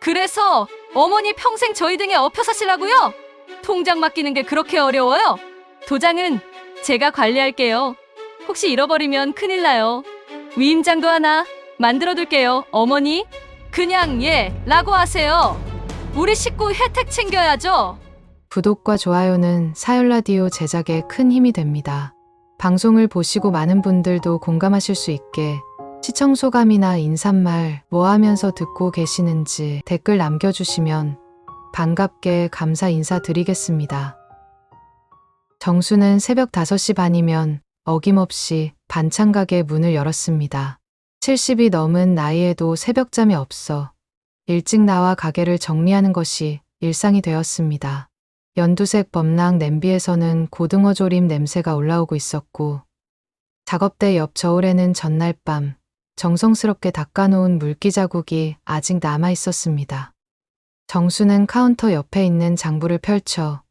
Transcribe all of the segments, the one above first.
그래서 어머니 평생 저희 등에 엎여 사시라고요? 통장 맡기는 게 그렇게 어려워요? 도장은 제가 관리할게요. 혹시 잃어버리면 큰일 나요. 위임장도 하나 만들어둘게요. 어머니, 그냥 라고 하세요. 우리 식구 혜택 챙겨야죠. 구독과 좋아요는 사열라디오 제작에 큰 힘이 됩니다. 방송을 보시고 많은 분들도 공감하실 수 있게 시청 소감이나 인사말 뭐 하면서 듣고 계시는지 댓글 남겨주시면 반갑게 감사 인사드리겠습니다. 정수는 새벽 5시 반이면 어김없이 반찬 가게 문을 열었습니다. 70이 넘은 나이에도 새벽잠이 없어 일찍 나와 가게를 정리하는 것이 일상이 되었습니다. 연두색 범랑 냄비에서는 고등어 조림 냄새가 올라오고 있었고 작업대 옆 저울에는 전날 밤 정성스럽게 닦아놓은 물기 자국이 아직 남아 있었습니다. 정수는 카운터 옆에 있는 장부를 펼쳐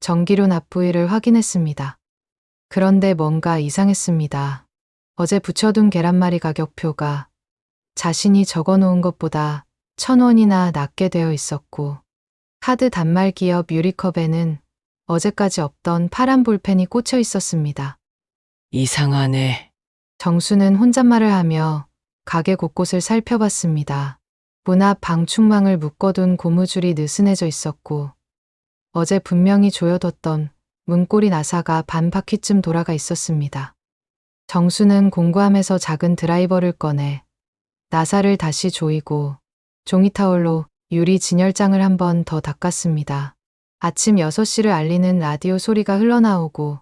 전기료 납부일을 확인했습니다. 그런데 뭔가 이상했습니다. 어제 붙여둔 계란말이 가격표가 자신이 적어놓은 것보다 1,000원이나 낮게 되어 있었고 카드 단말 기업 유리컵에는 어제까지 없던 파란 볼펜이 꽂혀 있었습니다. 이상하네. 정수는 혼잣말을 하며 가게 곳곳을 살펴봤습니다. 문 앞 방충망을 묶어둔 고무줄이 느슨해져 있었고 어제 분명히 조여뒀던 문고리 나사가 반 바퀴쯤 돌아가 있었습니다. 정수는 공구함에서 작은 드라이버를 꺼내 나사를 다시 조이고 종이타올로 유리 진열장을 한 번 더 닦았습니다. 아침 6시를 알리는 라디오 소리가 흘러나오고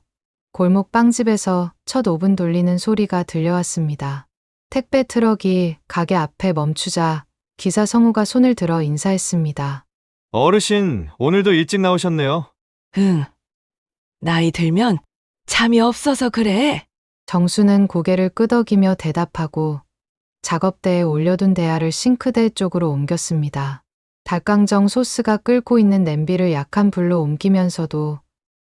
골목 빵집에서 첫 오븐 돌리는 소리가 들려왔습니다. 택배 트럭이 가게 앞에 멈추자 기사 성우가 손을 들어 인사했습니다. 어르신, 오늘도 일찍 나오셨네요. 응. 나이 들면 잠이 없어서 그래. 정수는 고개를 끄덕이며 대답하고 작업대에 올려둔 대야를 싱크대 쪽으로 옮겼습니다. 닭강정 소스가 끓고 있는 냄비를 약한 불로 옮기면서도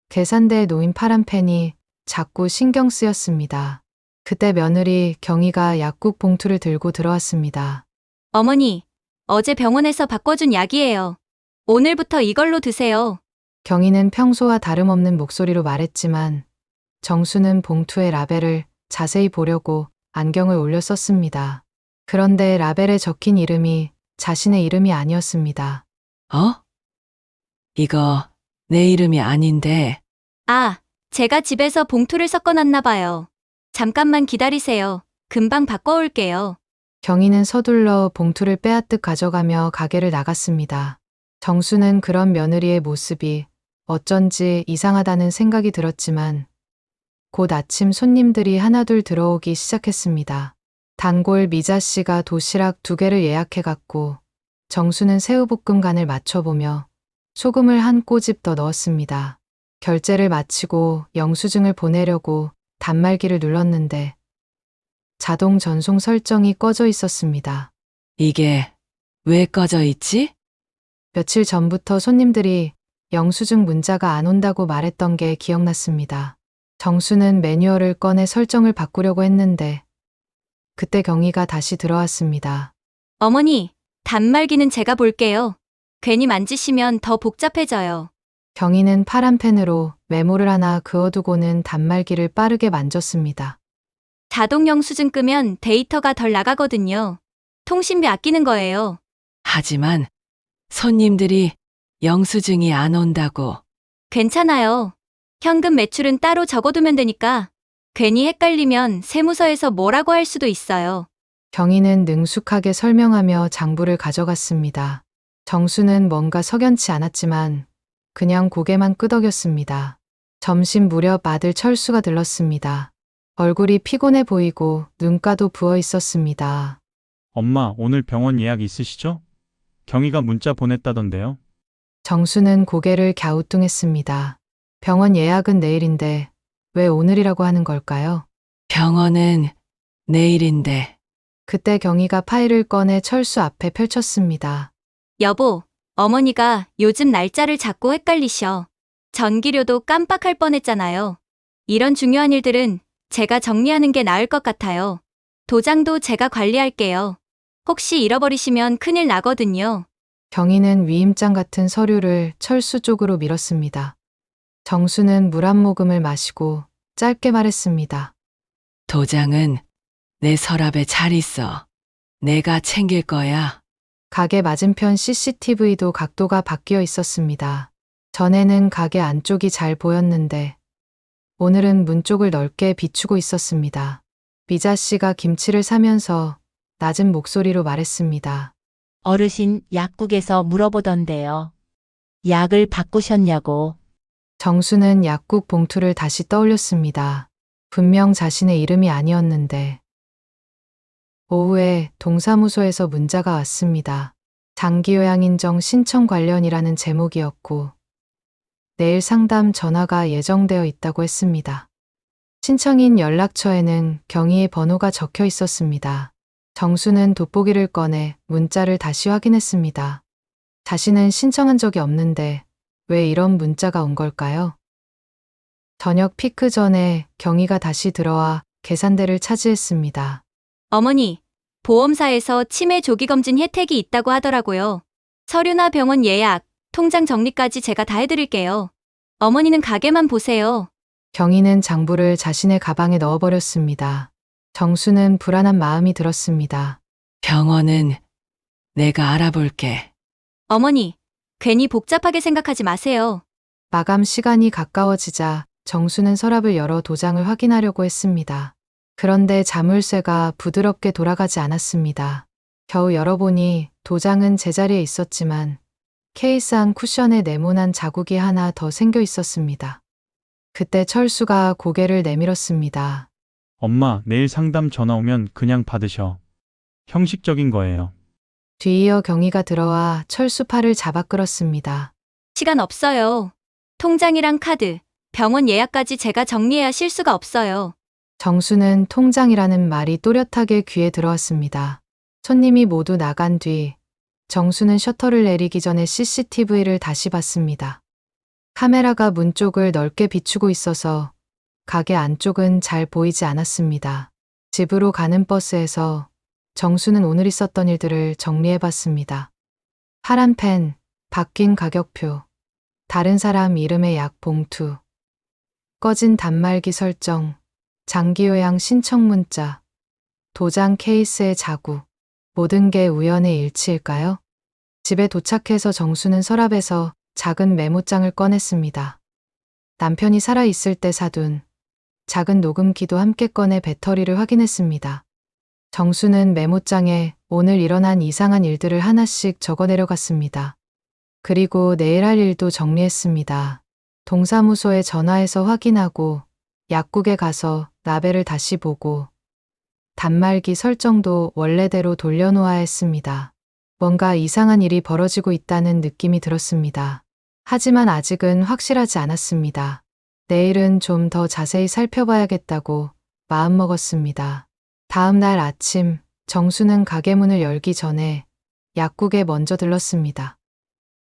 계산대에 놓인 파란 펜이 자꾸 신경 쓰였습니다. 그때 며느리 경희가 약국 봉투를 들고 들어왔습니다. 어머니, 어제 병원에서 바꿔준 약이에요. 오늘부터 이걸로 드세요. 경희는 평소와 다름없는 목소리로 말했지만 정수는 봉투의 라벨을 자세히 보려고 안경을 올려 썼습니다. 그런데 라벨에 적힌 이름이 자신의 이름이 아니었습니다. 어? 이거 내 이름이 아닌데. 아, 제가 집에서 봉투를 섞어놨나 봐요. 잠깐만 기다리세요. 금방 바꿔올게요. 경희는 서둘러 봉투를 빼앗듯 가져가며 가게를 나갔습니다. 정수는 그런 며느리의 모습이 어쩐지 이상하다는 생각이 들었지만 곧 아침 손님들이 하나둘 들어오기 시작했습니다. 단골 미자 씨가 도시락 2개를 예약해갔고 정수는 새우볶음 간을 맞춰보며 소금을 한 꼬집 더 넣었습니다. 결제를 마치고 영수증을 보내려고 단말기를 눌렀는데 자동 전송 설정이 꺼져 있었습니다. 이게 왜 꺼져 있지? 며칠 전부터 손님들이 영수증 문자가 안 온다고 말했던 게 기억났습니다. 정수는 매뉴얼을 꺼내 설정을 바꾸려고 했는데 그때 경희가 다시 들어왔습니다. 어머니, 단말기는 제가 볼게요. 괜히 만지시면 더 복잡해져요. 경희는 파란 펜으로 메모를 하나 그어두고는 단말기를 빠르게 만졌습니다. 자동 영수증 끄면 데이터가 덜 나가거든요. 통신비 아끼는 거예요. 하지만 손님들이 영수증이 안 온다고. 괜찮아요. 현금 매출은 따로 적어두면 되니까 괜히 헷갈리면 세무서에서 뭐라고 할 수도 있어요. 경희는 능숙하게 설명하며 장부를 가져갔습니다. 정수는 뭔가 석연치 않았지만 그냥 고개만 끄덕였습니다. 점심 무렵 아들 철수가 들렀습니다. 얼굴이 피곤해 보이고 눈가도 부어 있었습니다. 엄마, 오늘 병원 예약 있으시죠? 경희가 문자 보냈다던데요. 정수는 고개를 갸우뚱했습니다. 병원 예약은 내일인데 왜 오늘이라고 하는 걸까요? 병원은 내일인데. 그때 경희가 파일을 꺼내 철수 앞에 펼쳤습니다. 여보, 어머니가 요즘 날짜를 자꾸 헷갈리셔. 전기료도 깜빡할 뻔했잖아요. 이런 중요한 일들은 제가 정리하는 게 나을 것 같아요. 도장도 제가 관리할게요. 혹시 잃어버리시면 큰일 나거든요. 경희는 위임장 같은 서류를 철수 쪽으로 밀었습니다. 정수는 물 한 모금을 마시고 짧게 말했습니다. 도장은 내 서랍에 잘 있어. 내가 챙길 거야. 가게 맞은편 CCTV도 각도가 바뀌어 있었습니다. 전에는 가게 안쪽이 잘 보였는데 오늘은 문 쪽을 넓게 비추고 있었습니다. 미자 씨가 김치를 사면서 낮은 목소리로 말했습니다. 어르신 약국에서 물어보던데요. 약을 바꾸셨냐고. 정수는 약국 봉투를 다시 떠올렸습니다. 분명 자신의 이름이 아니었는데. 오후에 동사무소에서 문자가 왔습니다. 장기요양인정 신청 관련이라는 제목이었고 내일 상담 전화가 예정되어 있다고 했습니다. 신청인 연락처에는 경희의 번호가 적혀 있었습니다. 정수는 돋보기를 꺼내 문자를 다시 확인했습니다. 자신은 신청한 적이 없는데 왜 이런 문자가 온 걸까요? 저녁 피크 전에 경희가 다시 들어와 계산대를 차지했습니다. 어머니, 보험사에서 치매 조기 검진 혜택이 있다고 하더라고요. 서류나 병원 예약, 통장 정리까지 제가 다 해드릴게요. 어머니는 가게만 보세요. 경희는 장부를 자신의 가방에 넣어버렸습니다. 정수는 불안한 마음이 들었습니다. 병원은 내가 알아볼게. 어머니, 괜히 복잡하게 생각하지 마세요. 마감 시간이 가까워지자 정수는 서랍을 열어 도장을 확인하려고 했습니다. 그런데 자물쇠가 부드럽게 돌아가지 않았습니다. 겨우 열어보니 도장은 제자리에 있었지만 케이스 안 쿠션에 네모난 자국이 하나 더 생겨 있었습니다. 그때 철수가 고개를 내밀었습니다. 엄마, 내일 상담 전화 오면 그냥 받으셔. 형식적인 거예요. 뒤이어 경희가 들어와 철수 팔을 잡아 끌었습니다. 시간 없어요. 통장이랑 카드, 병원 예약까지 제가 정리해야 쉴 수가 없어요. 정수는 통장이라는 말이 또렷하게 귀에 들어왔습니다. 손님이 모두 나간 뒤 정수는 셔터를 내리기 전에 CCTV를 다시 봤습니다. 카메라가 문 쪽을 넓게 비추고 있어서 가게 안쪽은 잘 보이지 않았습니다. 집으로 가는 버스에서 정수는 오늘 있었던 일들을 정리해 봤습니다. 파란 펜, 바뀐 가격표, 다른 사람 이름의 약 봉투, 꺼진 단말기 설정, 장기요양 신청 문자, 도장 케이스의 자국, 모든 게 우연의 일치일까요? 집에 도착해서 정수는 서랍에서 작은 메모장을 꺼냈습니다. 남편이 살아있을 때 사둔 작은 녹음기도 함께 꺼내 배터리를 확인했습니다. 정수는 메모장에 오늘 일어난 이상한 일들을 하나씩 적어 내려갔습니다. 그리고 내일 할 일도 정리했습니다. 동사무소에 전화해서 확인하고 약국에 가서 라벨을 다시 보고 단말기 설정도 원래대로 돌려놓아야 했습니다. 뭔가 이상한 일이 벌어지고 있다는 느낌이 들었습니다. 하지만 아직은 확실하지 않았습니다. 내일은 좀 더 자세히 살펴봐야겠다고 마음먹었습니다. 다음 날 아침, 정수는 가게 문을 열기 전에 약국에 먼저 들렀습니다.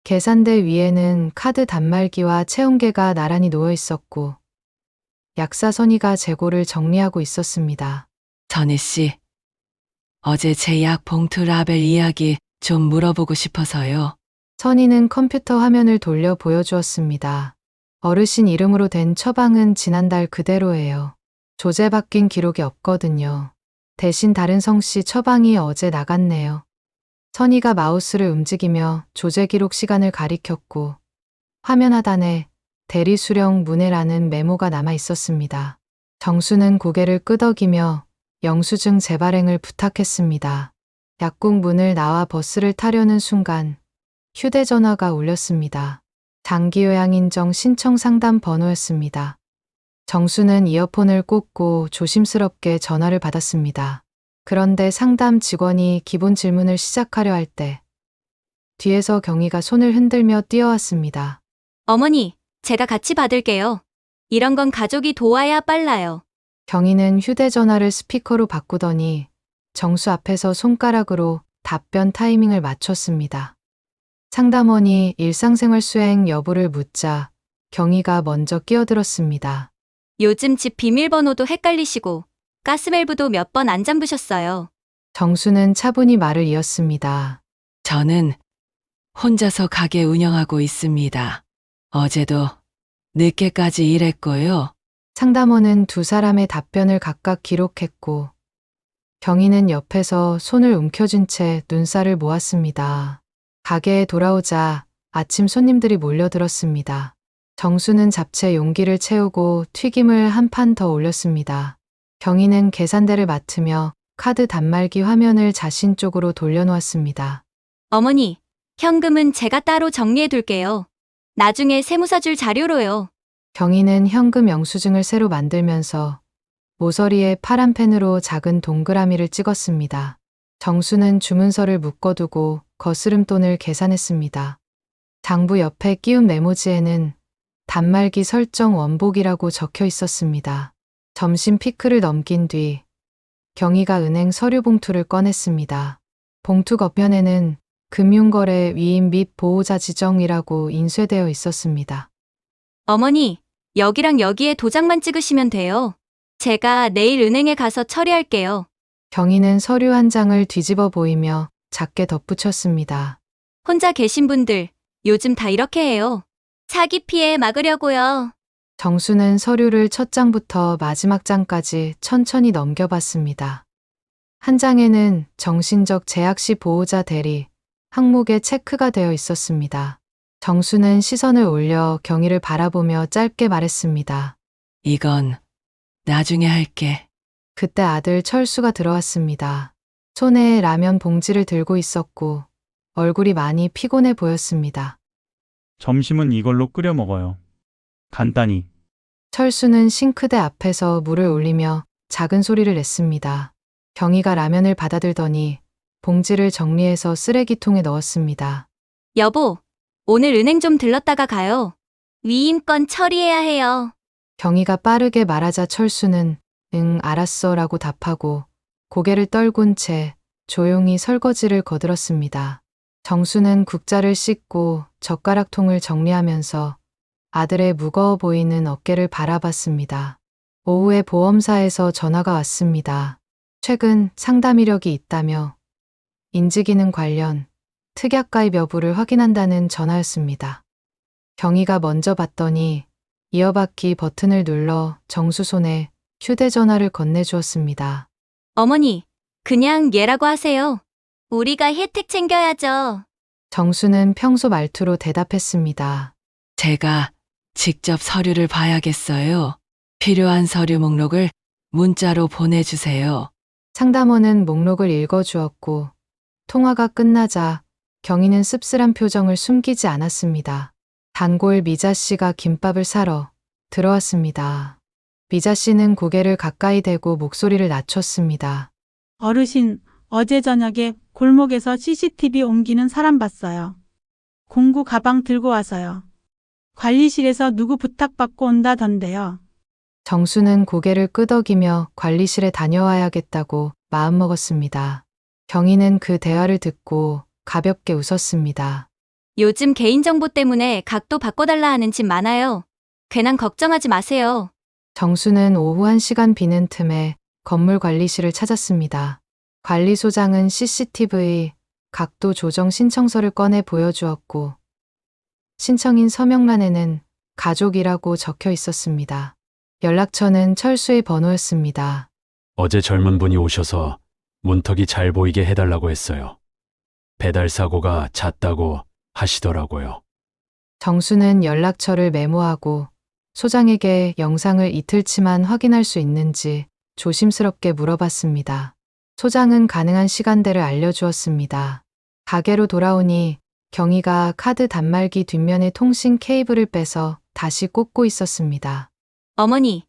계산대 위에는 카드 단말기와 체온계가 나란히 놓여 있었고 약사 선희가 재고를 정리하고 있었습니다. 선희 씨, 어제 제 약 봉투 라벨 이야기 좀 물어보고 싶어서요. 선희는 컴퓨터 화면을 돌려 보여주었습니다. 어르신 이름으로 된 처방은 지난달 그대로예요. 조제 바뀐 기록이 없거든요. 대신 다른 성씨 처방이 어제 나갔네요. 선희가 마우스를 움직이며 조제 기록 시간을 가리켰고 화면 하단에 대리 수령 문해라는 메모가 남아 있었습니다. 정수는 고개를 끄덕이며 영수증 재발행을 부탁했습니다. 약국 문을 나와 버스를 타려는 순간 휴대전화가 울렸습니다. 장기요양인정 신청 상담 번호였습니다. 정수는 이어폰을 꽂고 조심스럽게 전화를 받았습니다. 그런데 상담 직원이 기본 질문을 시작하려 할 때 뒤에서 경희가 손을 흔들며 뛰어왔습니다. 어머니, 제가 같이 받을게요. 이런 건 가족이 도와야 빨라요. 경희는 휴대전화를 스피커로 바꾸더니 정수 앞에서 손가락으로 답변 타이밍을 맞췄습니다. 상담원이 일상생활 수행 여부를 묻자 경희가 먼저 끼어들었습니다. 요즘 집 비밀번호도 헷갈리시고 가스밸브도 몇 번 안 잠그셨어요. 정수는 차분히 말을 이었습니다. 저는 혼자서 가게 운영하고 있습니다. 어제도 늦게까지 일했고요. 상담원은 두 사람의 답변을 각각 기록했고 경희는 옆에서 손을 움켜쥔 채 눈살을 모았습니다. 가게에 돌아오자 아침 손님들이 몰려들었습니다. 정수는 잡채 용기를 채우고 튀김을 한 판 더 올렸습니다. 경희는 계산대를 맡으며 카드 단말기 화면을 자신 쪽으로 돌려놓았습니다. 어머니, 현금은 제가 따로 정리해 둘게요. 나중에 세무사 줄 자료로요. 경희는 현금 영수증을 새로 만들면서 모서리에 파란 펜으로 작은 동그라미를 찍었습니다. 정수는 주문서를 묶어두고 거스름돈을 계산했습니다. 장부 옆에 끼운 메모지에는 단말기 설정 원복이라고 적혀 있었습니다. 점심 피크를 넘긴 뒤 경희가 은행 서류 봉투를 꺼냈습니다. 봉투 겉면에는 금융거래 위임 및 보호자 지정이라고 인쇄되어 있었습니다. 어머니, 여기랑 여기에 도장만 찍으시면 돼요. 제가 내일 은행에 가서 처리할게요. 경희는 서류 한 장을 뒤집어 보이며 작게 덧붙였습니다. 혼자 계신 분들, 요즘 다 이렇게 해요. 사기 피해 막으려고요. 정수는 서류를 첫 장부터 마지막 장까지 천천히 넘겨봤습니다. 한 장에는 정신적 제약시 보호자 대리, 항목에 체크가 되어 있었습니다. 정수는 시선을 올려 경희를 바라보며 짧게 말했습니다. 이건 나중에 할게. 그때 아들 철수가 들어왔습니다. 손에 라면 봉지를 들고 있었고 얼굴이 많이 피곤해 보였습니다. 점심은 이걸로 끓여 먹어요. 간단히. 철수는 싱크대 앞에서 물을 올리며 작은 소리를 냈습니다. 경희가 라면을 받아들더니 봉지를 정리해서 쓰레기통에 넣었습니다. 여보, 오늘 은행 좀 들렀다가 가요. 위임권 처리해야 해요. 경희가 빠르게 말하자 철수는 응, 알았어 라고 답하고 고개를 떨군 채 조용히 설거지를 거들었습니다. 정수는 국자를 씻고 젓가락통을 정리하면서 아들의 무거워 보이는 어깨를 바라봤습니다. 오후에 보험사에서 전화가 왔습니다. 최근 상담 이력이 있다며 인지기능 관련 특약가입 여부를 확인한다는 전화였습니다. 경희가 먼저 받더니 이어받기 버튼을 눌러 정수 손에 휴대전화를 건네주었습니다. 어머니, 그냥 얘라고 하세요. 우리가 혜택 챙겨야죠. 정수는 평소 말투로 대답했습니다. 제가 직접 서류를 봐야겠어요. 필요한 서류 목록을 문자로 보내주세요. 상담원은 목록을 읽어주었고 통화가 끝나자 경희는 씁쓸한 표정을 숨기지 않았습니다. 단골 미자 씨가 김밥을 사러 들어왔습니다. 미자 씨는 고개를 가까이 대고 목소리를 낮췄습니다. 어르신, 어제 저녁에 골목에서 CCTV 옮기는 사람 봤어요. 공구 가방 들고 와서요. 관리실에서 누구 부탁받고 온다던데요. 정수는 고개를 끄덕이며 관리실에 다녀와야겠다고 마음먹었습니다. 경희는 그 대화를 듣고 가볍게 웃었습니다. 요즘 개인정보 때문에 각도 바꿔달라 하는 집 많아요. 괜한 걱정하지 마세요. 정수는 오후 1시간 비는 틈에 건물 관리실을 찾았습니다. 관리소장은 CCTV 각도 조정 신청서를 꺼내 보여주었고 신청인 서명란에는 가족이라고 적혀 있었습니다. 연락처는 철수의 번호였습니다. 어제 젊은 분이 오셔서 문턱이 잘 보이게 해달라고 했어요. 배달 사고가 잦다고 하시더라고요. 정수는 연락처를 메모하고 소장에게 영상을 이틀치만 확인할 수 있는지 조심스럽게 물어봤습니다. 소장은 가능한 시간대를 알려주었습니다. 가게로 돌아오니 경희가 카드 단말기 뒷면의 통신 케이블을 빼서 다시 꽂고 있었습니다. 어머니,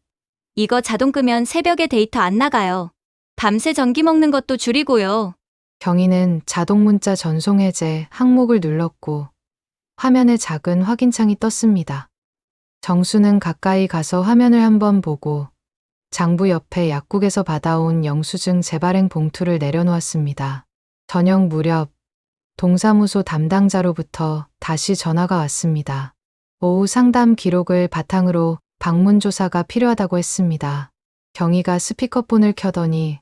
이거 자동 끄면 새벽에 데이터 안 나가요. 밤새 전기 먹는 것도 줄이고요. 경희는 자동 문자 전송 해제 항목을 눌렀고 화면에 작은 확인창이 떴습니다. 정수는 가까이 가서 화면을 한번 보고 장부 옆에 약국에서 받아온 영수증 재발행 봉투를 내려놓았습니다. 저녁 무렵 동사무소 담당자로부터 다시 전화가 왔습니다. 오후 상담 기록을 바탕으로 방문 조사가 필요하다고 했습니다. 경희가 스피커폰을 켜더니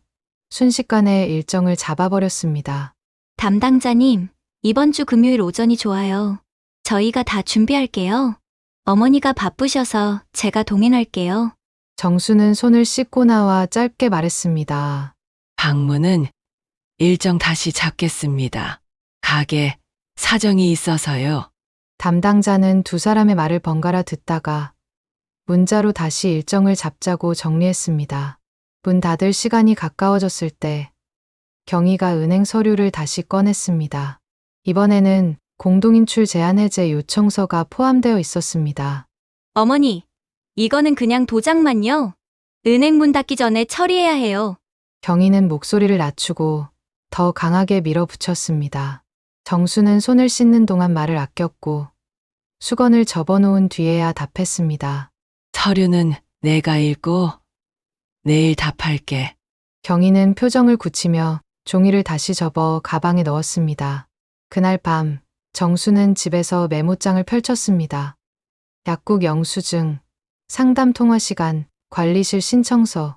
순식간에 일정을 잡아버렸습니다. 담당자님, 이번 주 금요일 오전이 좋아요. 저희가 다 준비할게요. 어머니가 바쁘셔서 제가 동행할게요. 정수는 손을 씻고 나와 짧게 말했습니다. 방문은 일정 다시 잡겠습니다. 가게 사정이 있어서요. 담당자는 두 사람의 말을 번갈아 듣다가 문자로 다시 일정을 잡자고 정리했습니다. 문 닫을 시간이 가까워졌을 때 경희가 은행 서류를 다시 꺼냈습니다. 이번에는 공동인출 제한 해제 요청서가 포함되어 있었습니다. 어머니, 이거는 그냥 도장만요. 은행 문 닫기 전에 처리해야 해요. 경희는 목소리를 낮추고 더 강하게 밀어붙였습니다. 정수는 손을 씻는 동안 말을 아꼈고 수건을 접어놓은 뒤에야 답했습니다. 서류는 내가 읽고 내일 답할게. 경희는 표정을 굳히며 종이를 다시 접어 가방에 넣었습니다. 그날 밤 정수는 집에서 메모장을 펼쳤습니다. 약국 영수증, 상담 통화 시간, 관리실 신청서,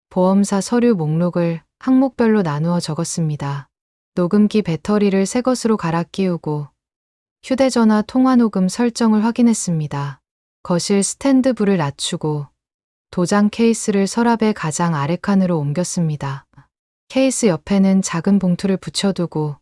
보험사 서류 목록을 항목별로 나누어 적었습니다. 녹음기 배터리를 새 것으로 갈아 끼우고 휴대전화 통화 녹음 설정을 확인했습니다. 거실 스탠드 불을 낮추고 도장 케이스를 서랍의 가장 아래 칸으로 옮겼습니다. 케이스 옆에는 작은 봉투를 붙여두고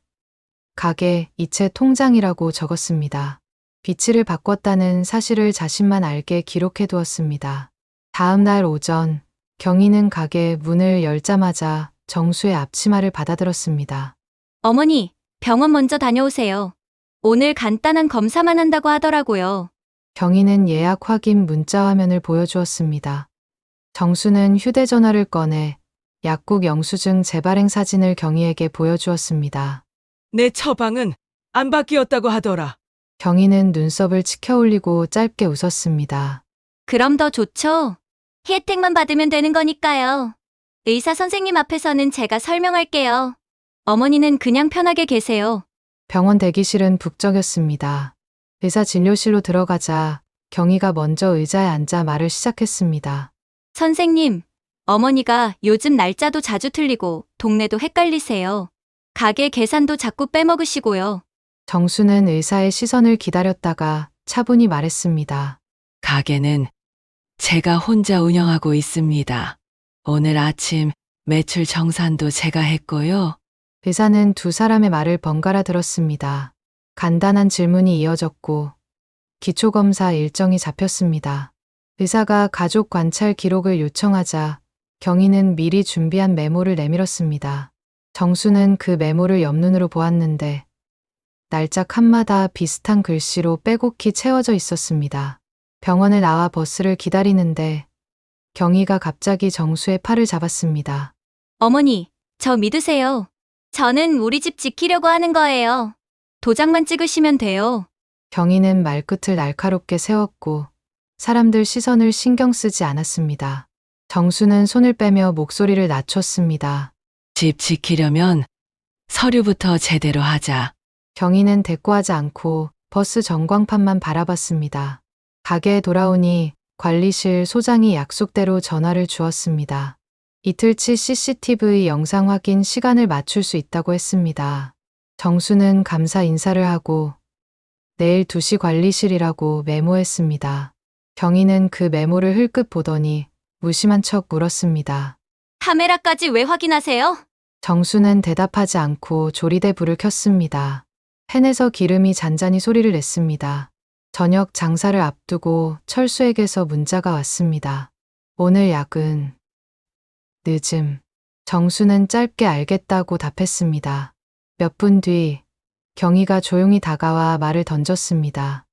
가게 이체 통장이라고 적었습니다. 비치를 바꿨다는 사실을 자신만 알게 기록해 두었습니다. 다음 날 오전 경희는 가게 문을 열자마자 정수의 앞치마를 받아들었습니다. 어머니, 병원 먼저 다녀오세요. 오늘 간단한 검사만 한다고 하더라고요. 경희는 예약 확인 문자 화면을 보여주었습니다. 정수는 휴대전화를 꺼내 약국 영수증 재발행 사진을 경희에게 보여주었습니다. 내 처방은 안 바뀌었다고 하더라. 경희는 눈썹을 치켜 올리고 짧게 웃었습니다. 그럼 더 좋죠? 혜택만 받으면 되는 거니까요. 의사 선생님 앞에서는 제가 설명할게요. 어머니는 그냥 편하게 계세요. 병원 대기실은 북적였습니다. 의사 진료실로 들어가자 경희가 먼저 의자에 앉아 말을 시작했습니다. 선생님, 어머니가 요즘 날짜도 자주 틀리고 동네도 헷갈리세요. 가게 계산도 자꾸 빼먹으시고요. 정수는 의사의 시선을 기다렸다가 차분히 말했습니다. 가게는 제가 혼자 운영하고 있습니다. 오늘 아침 매출 정산도 제가 했고요. 의사는 두 사람의 말을 번갈아 들었습니다. 간단한 질문이 이어졌고 기초검사 일정이 잡혔습니다. 의사가 가족 관찰 기록을 요청하자 경희는 미리 준비한 메모를 내밀었습니다. 정수는 그 메모를 옆눈으로 보았는데 날짜 칸마다 비슷한 글씨로 빼곡히 채워져 있었습니다. 병원을 나와 버스를 기다리는데 경희가 갑자기 정수의 팔을 잡았습니다. 어머니, 저 믿으세요. 저는 우리 집 지키려고 하는 거예요. 도장만 찍으시면 돼요. 경희는 말끝을 날카롭게 세웠고 사람들 시선을 신경 쓰지 않았습니다. 정수는 손을 빼며 목소리를 낮췄습니다. 집 지키려면 서류부터 제대로 하자. 경희는 대꾸하지 않고 버스 전광판만 바라봤습니다. 가게에 돌아오니 관리실 소장이 약속대로 전화를 주었습니다. 이틀치 CCTV 영상 확인 시간을 맞출 수 있다고 했습니다. 정수는 감사 인사를 하고 내일 2시 관리실이라고 메모했습니다. 경희는 그 메모를 흘끗 보더니 무심한 척 물었습니다. 카메라까지 왜 확인하세요? 정수는 대답하지 않고 조리대 불을 켰습니다. 팬에서 기름이 잔잔히 소리를 냈습니다. 저녁 장사를 앞두고 철수에게서 문자가 왔습니다. 오늘 야근. 늦음. 정수는 짧게 알겠다고 답했습니다. 몇 분 뒤 경희가 조용히 다가와 말을 던졌습니다.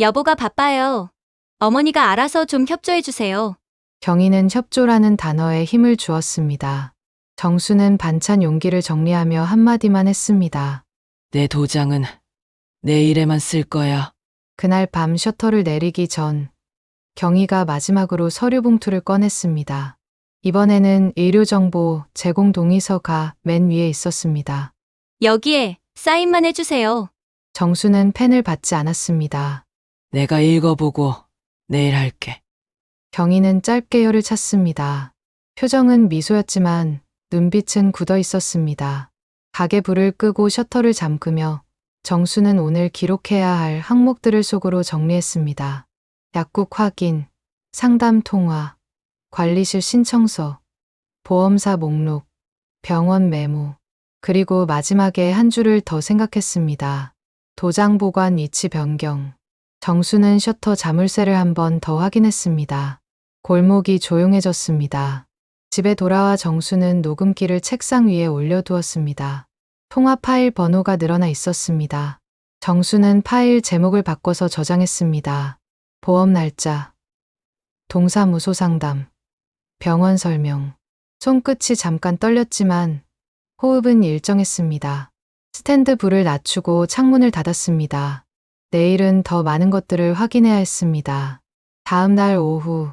여보가 바빠요. 어머니가 알아서 좀 협조해 주세요. 경희는 협조라는 단어에 힘을 주었습니다. 정수는 반찬 용기를 정리하며 한마디만 했습니다. 내 도장은 내일에만 쓸 거야. 그날 밤 셔터를 내리기 전 경희가 마지막으로 서류 봉투를 꺼냈습니다. 이번에는 의료정보 제공 동의서가 맨 위에 있었습니다. 여기에 사인만 해주세요. 정수는 펜을 받지 않았습니다. 내가 읽어보고 내일 할게. 경희는 짧게 혀를 찼습니다. 표정은 미소였지만 눈빛은 굳어 있었습니다. 가게 불을 끄고 셔터를 잠그며 정수는 오늘 기록해야 할 항목들을 속으로 정리했습니다. 약국 확인, 상담 통화, 관리실 신청서, 보험사 목록, 병원 메모, 그리고 마지막에 한 줄을 더 생각했습니다. 도장 보관 위치 변경. 정수는 셔터 자물쇠를 한 번 더 확인했습니다. 골목이 조용해졌습니다. 집에 돌아와 정수는 녹음기를 책상 위에 올려두었습니다. 통화 파일 번호가 늘어나 있었습니다. 정수는 파일 제목을 바꿔서 저장했습니다. 보험 날짜, 동사무소 상담, 병원 설명. 손끝이 잠깐 떨렸지만 호흡은 일정했습니다. 스탠드 불을 낮추고 창문을 닫았습니다. 내일은 더 많은 것들을 확인해야 했습니다. 다음 날 오후,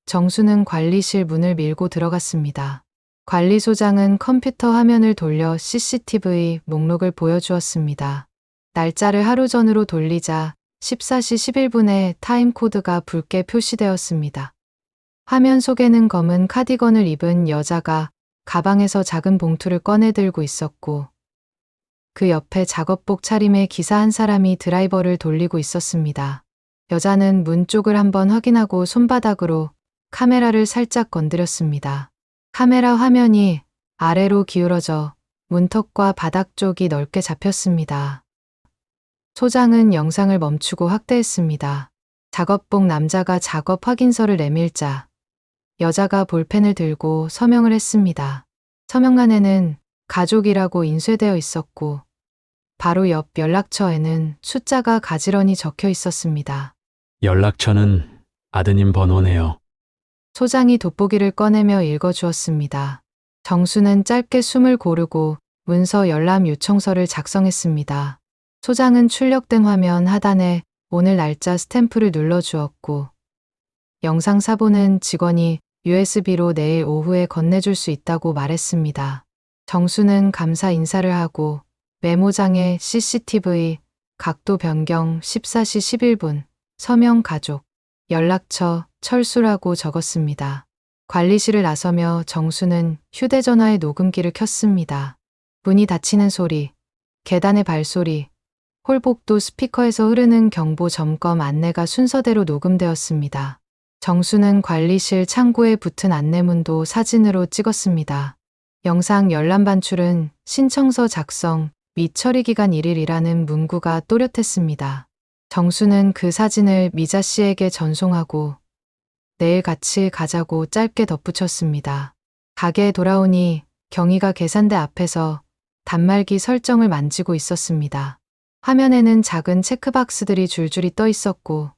정수는 관리실 문을 밀고 들어갔습니다. 관리소장은 컴퓨터 화면을 돌려 CCTV 목록을 보여주었습니다. 날짜를 하루 전으로 돌리자 14시 11분에 타임코드가 붉게 표시되었습니다. 화면 속에는 검은 카디건을 입은 여자가 가방에서 작은 봉투를 꺼내 들고 있었고, 그 옆에 작업복 차림의 기사 한 사람이 드라이버를 돌리고 있었습니다. 여자는 문 쪽을 한번 확인하고 손바닥으로 카메라를 살짝 건드렸습니다. 카메라 화면이 아래로 기울어져 문턱과 바닥 쪽이 넓게 잡혔습니다. 소장은 영상을 멈추고 확대했습니다. 작업복 남자가 작업 확인서를 내밀자 여자가 볼펜을 들고 서명을 했습니다. 서명란에는 가족이라고 인쇄되어 있었고 바로 옆 연락처에는 숫자가 가지런히 적혀 있었습니다. 연락처는 아드님 번호네요. 소장이 돋보기를 꺼내며 읽어주었습니다. 정수는 짧게 숨을 고르고 문서 열람 요청서를 작성했습니다. 소장은 출력된 화면 하단에 오늘 날짜 스탬프를 눌러주었고, 영상 사본은 직원이 USB로 내일 오후에 건네줄 수 있다고 말했습니다. 정수는 감사 인사를 하고 메모장에 CCTV, 각도 변경 14시 11분, 서명 가족, 연락처 철수라고 적었습니다. 관리실을 나서며 정수는 휴대전화의 녹음기를 켰습니다. 문이 닫히는 소리, 계단의 발소리, 홀복도 스피커에서 흐르는 경보 점검 안내가 순서대로 녹음되었습니다. 정수는 관리실 창고에 붙은 안내문도 사진으로 찍었습니다. 영상 열람 반출은 신청서 작성 및 처리 기간 1일이라는 문구가 또렷했습니다. 정수는 그 사진을 미자 씨에게 전송하고 내일 같이 가자고 짧게 덧붙였습니다. 가게에 돌아오니 경희가 계산대 앞에서 단말기 설정을 만지고 있었습니다. 화면에는 작은 체크박스들이 줄줄이 떠 있었고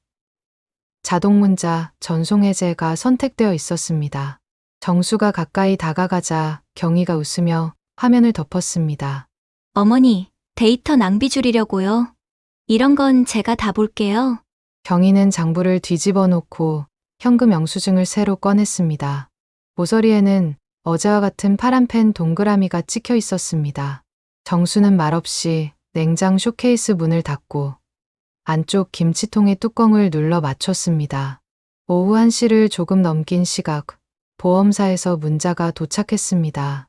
자동 문자 전송 해제가 선택되어 있었습니다. 정수가 가까이 다가가자 경희가 웃으며 화면을 덮었습니다. 어머니, 데이터 낭비 줄이려고요. 이런 건 제가 다 볼게요. 경희는 장부를 뒤집어 놓고 현금 영수증을 새로 꺼냈습니다. 모서리에는 어제와 같은 파란 펜 동그라미가 찍혀 있었습니다. 정수는 말없이 냉장 쇼케이스 문을 닫고 안쪽 김치통의 뚜껑을 눌러 맞췄습니다. 오후 1시를 조금 넘긴 시각, 보험사에서 문자가 도착했습니다.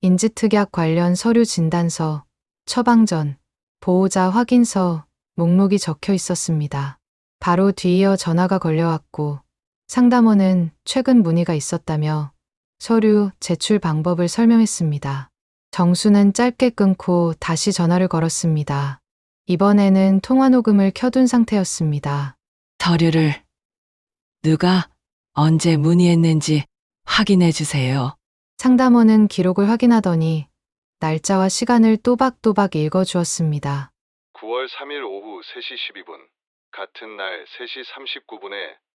인지특약 관련 서류 진단서, 처방전, 보호자 확인서, 목록이 적혀 있었습니다. 바로 뒤이어 전화가 걸려왔고 상담원은 최근 문의가 있었다며 서류 제출 방법을 설명했습니다. 정수는 짧게 끊고 다시 전화를 걸었습니다. 이번에는 통화 녹음을 켜둔 상태였습니다. 서류를 누가 언제 문의했는지 확인해 주세요. 상담원은 기록을 확인하더니 날짜와 시간을 또박또박 읽어주었습니다. 9월 3일 오후 3시 12분, 같은 날 3시 39분에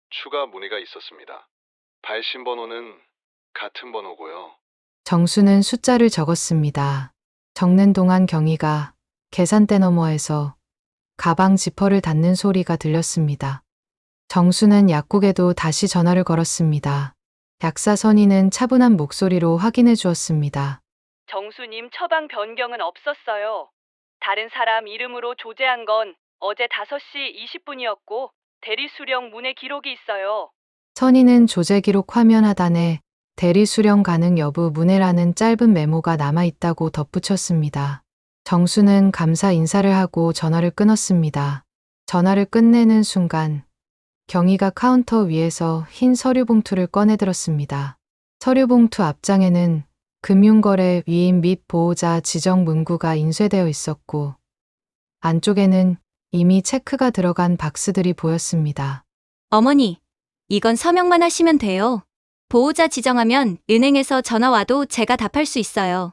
추가 문의가 있었습니다. 발신 번호는 같은 번호고요. 정수는 숫자를 적었습니다. 적는 동안 경희가 계산대 너머에서 가방 지퍼를 닫는 소리가 들렸습니다. 정수는 약국에도 다시 전화를 걸었습니다. 약사 선희는 차분한 목소리로 확인해 주었습니다. 정수님 처방 변경은 없었어요. 다른 사람 이름으로 조제한 건 어제 5시 20분이었고 대리 수령 문의 기록이 있어요. 선희는 조제 기록 화면 하단에 대리 수령 가능 여부 문의라는 짧은 메모가 남아 있다고 덧붙였습니다. 정수는 감사 인사를 하고 전화를 끊었습니다. 전화를 끝내는 순간 경희가 카운터 위에서 흰 서류 봉투를 꺼내 들었습니다. 서류 봉투 앞장에는 금융거래 위임 및 보호자 지정 문구가 인쇄되어 있었고 안쪽에는 이미 체크가 들어간 박스들이 보였습니다. 어머니, 이건 서명만 하시면 돼요. 보호자 지정하면 은행에서 전화 와도 제가 답할 수 있어요.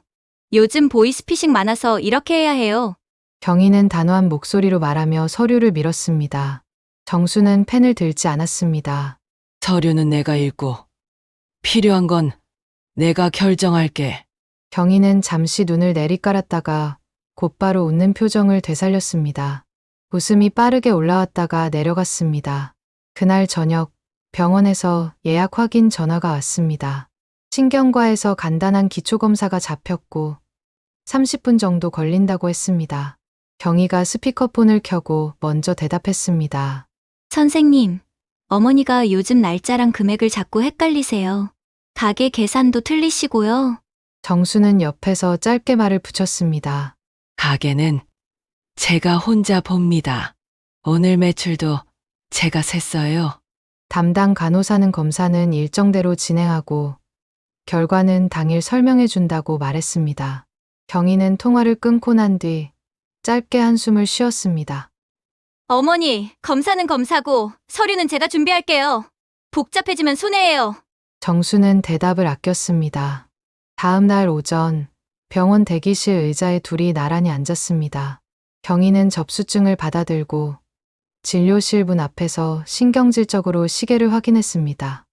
요즘 보이스피싱 많아서 이렇게 해야 해요. 경희는 단호한 목소리로 말하며 서류를 밀었습니다. 정수는 펜을 들지 않았습니다. 서류는 내가 읽고 필요한 건 내가 결정할게. 경희는 잠시 눈을 내리깔았다가 곧바로 웃는 표정을 되살렸습니다. 웃음이 빠르게 올라왔다가 내려갔습니다. 그날 저녁 병원에서 예약 확인 전화가 왔습니다. 신경과에서 간단한 기초검사가 잡혔고 30분 정도 걸린다고 했습니다. 경희가 스피커폰을 켜고 먼저 대답했습니다. 선생님, 어머니가 요즘 날짜랑 금액을 자꾸 헷갈리세요. 가게 계산도 틀리시고요. 정수는 옆에서 짧게 말을 붙였습니다. 가게는 제가 혼자 봅니다. 오늘 매출도 제가 셌어요. 담당 간호사는 검사는 일정대로 진행하고 결과는 당일 설명해 준다고 말했습니다. 경희는 통화를 끊고 난 뒤 짧게 한숨을 쉬었습니다. 어머니, 검사는 검사고 서류는 제가 준비할게요. 복잡해지면 손해예요. 정수는 대답을 아꼈습니다. 다음 날 오전 병원 대기실 의자에 둘이 나란히 앉았습니다. 경희는 접수증을 받아들고 진료실 문 앞에서 신경질적으로 시계를 확인했습니다.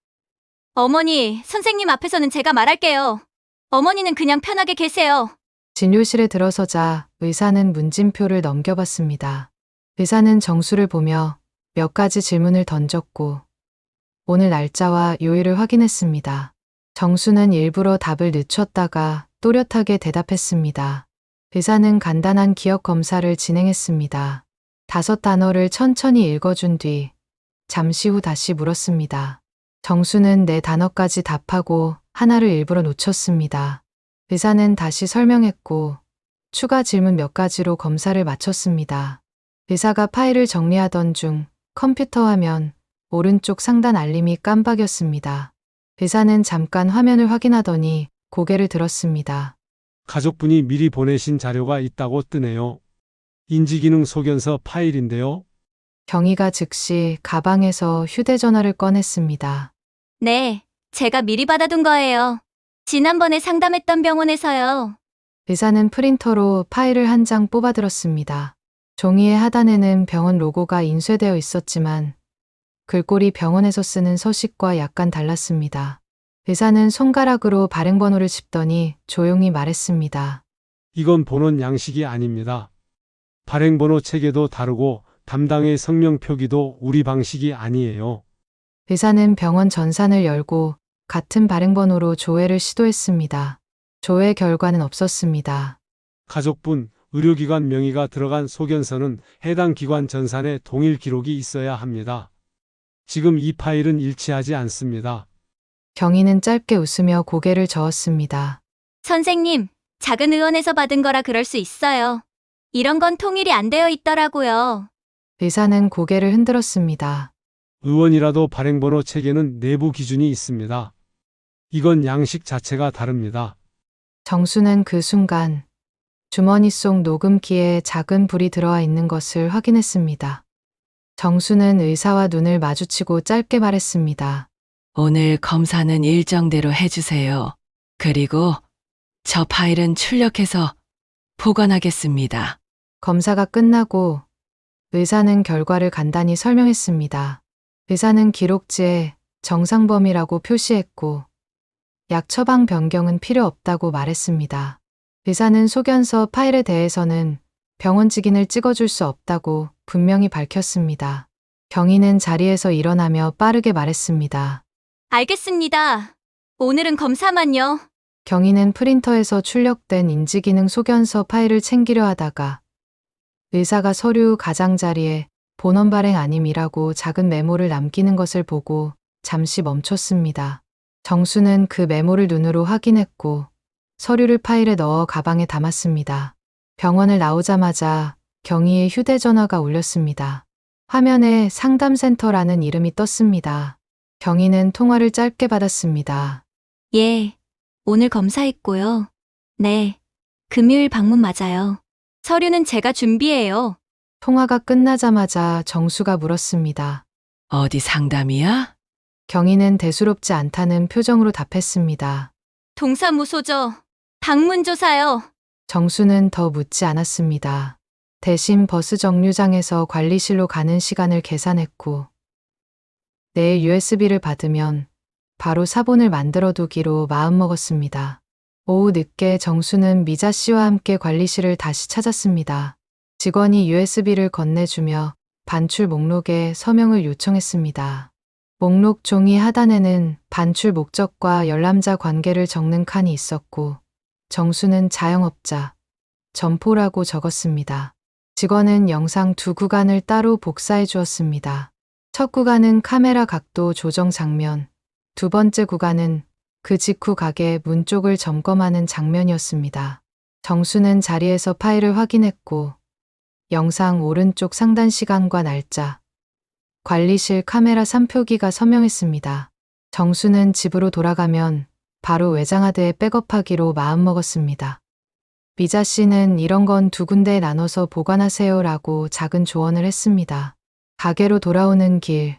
어머니, 선생님 앞에서는 제가 말할게요. 어머니는 그냥 편하게 계세요. 진료실에 들어서자 의사는 문진표를 넘겨봤습니다. 의사는 정수를 보며 몇 가지 질문을 던졌고 오늘 날짜와 요일을 확인했습니다. 정수는 일부러 답을 늦췄다가 또렷하게 대답했습니다. 의사는 간단한 기억 검사를 진행했습니다. 5단어를 천천히 읽어준 뒤 잠시 후 다시 물었습니다. 정수는 4단어까지 답하고 하나를 일부러 놓쳤습니다. 의사는 다시 설명했고 추가 질문 몇 가지로 검사를 마쳤습니다. 의사가 파일을 정리하던 중 컴퓨터 화면 오른쪽 상단 알림이 깜빡였습니다. 의사는 잠깐 화면을 확인하더니 고개를 들었습니다. 가족분이 미리 보내신 자료가 있다고 뜨네요. 인지기능 소견서 파일인데요. 경희가 즉시 가방에서 휴대전화를 꺼냈습니다. 네, 제가 미리 받아둔 거예요. 지난번에 상담했던 병원에서요. 의사는 프린터로 파일을 한 장 뽑아들었습니다. 종이의 하단에는 병원 로고가 인쇄되어 있었지만 글꼴이 병원에서 쓰는 서식과 약간 달랐습니다. 의사는 손가락으로 발행번호를 짚더니 조용히 말했습니다. 이건 본원 양식이 아닙니다. 발행번호 체계도 다르고 담당의 성명 표기도 우리 방식이 아니에요. 의사는 병원 전산을 열고 같은 발행번호로 조회를 시도했습니다. 조회 결과는 없었습니다. 가족분, 의료기관 명의가 들어간 소견서는 해당 기관 전산에 동일 기록이 있어야 합니다. 지금 이 파일은 일치하지 않습니다. 경희는 짧게 웃으며 고개를 저었습니다. 선생님, 작은 의원에서 받은 거라 그럴 수 있어요. 이런 건 통일이 안 되어 있더라고요. 의사는 고개를 흔들었습니다. 의원이라도 발행번호 체계는 내부 기준이 있습니다. 이건 양식 자체가 다릅니다. 정수는 그 순간 주머니 속 녹음기에 작은 불이 들어와 있는 것을 확인했습니다. 정수는 의사와 눈을 마주치고 짧게 말했습니다. 오늘 검사는 일정대로 해주세요. 그리고 저 파일은 출력해서 보관하겠습니다. 검사가 끝나고 의사는 결과를 간단히 설명했습니다. 의사는 기록지에 정상범위라고 표시했고 약 처방 변경은 필요 없다고 말했습니다. 의사는 소견서 파일에 대해서는 병원 직인을 찍어줄 수 없다고 분명히 밝혔습니다. 경희는 자리에서 일어나며 빠르게 말했습니다. 알겠습니다. 오늘은 검사만요. 경희는 프린터에서 출력된 인지기능 소견서 파일을 챙기려 하다가 의사가 서류 가장자리에 본원 발행 아님이라고 작은 메모를 남기는 것을 보고 잠시 멈췄습니다. 정수는 그 메모를 눈으로 확인했고 서류를 파일에 넣어 가방에 담았습니다. 병원을 나오자마자 경희의 휴대전화가 울렸습니다. 화면에 상담센터라는 이름이 떴습니다. 경희는 통화를 짧게 받았습니다. 예, 오늘 검사했고요. 네, 금요일 방문 맞아요. 서류는 제가 준비해요. 통화가 끝나자마자 정수가 물었습니다. 어디 상담이야? 경희는 대수롭지 않다는 표정으로 답했습니다. 동사무소죠. 방문조사요. 정수는 더 묻지 않았습니다. 대신 버스 정류장에서 관리실로 가는 시간을 계산했고, 내일 USB를 받으면 바로 사본을 만들어 두기로 마음먹었습니다. 오후 늦게 정수는 미자 씨와 함께 관리실을 다시 찾았습니다. 직원이 USB를 건네주며 반출 목록에 서명을 요청했습니다. 목록 종이 하단에는 반출 목적과 열람자 관계를 적는 칸이 있었고, 정수는 자영업자, 점포라고 적었습니다. 직원은 영상 2구간을 따로 복사해 주었습니다. 첫 구간은 카메라 각도 조정 장면, 두 번째 구간은 그 직후 가게 문 쪽을 점검하는 장면이었습니다. 정수는 자리에서 파일을 확인했고, 영상 오른쪽 상단 시간과 날짜, 관리실 카메라 3표기가 서명했습니다. 정수는 집으로 돌아가면 바로 외장하드에 백업하기로 마음먹었습니다. 미자 씨는 이런 건 2군데에 나눠서 보관하세요라고 작은 조언을 했습니다. 가게로 돌아오는 길,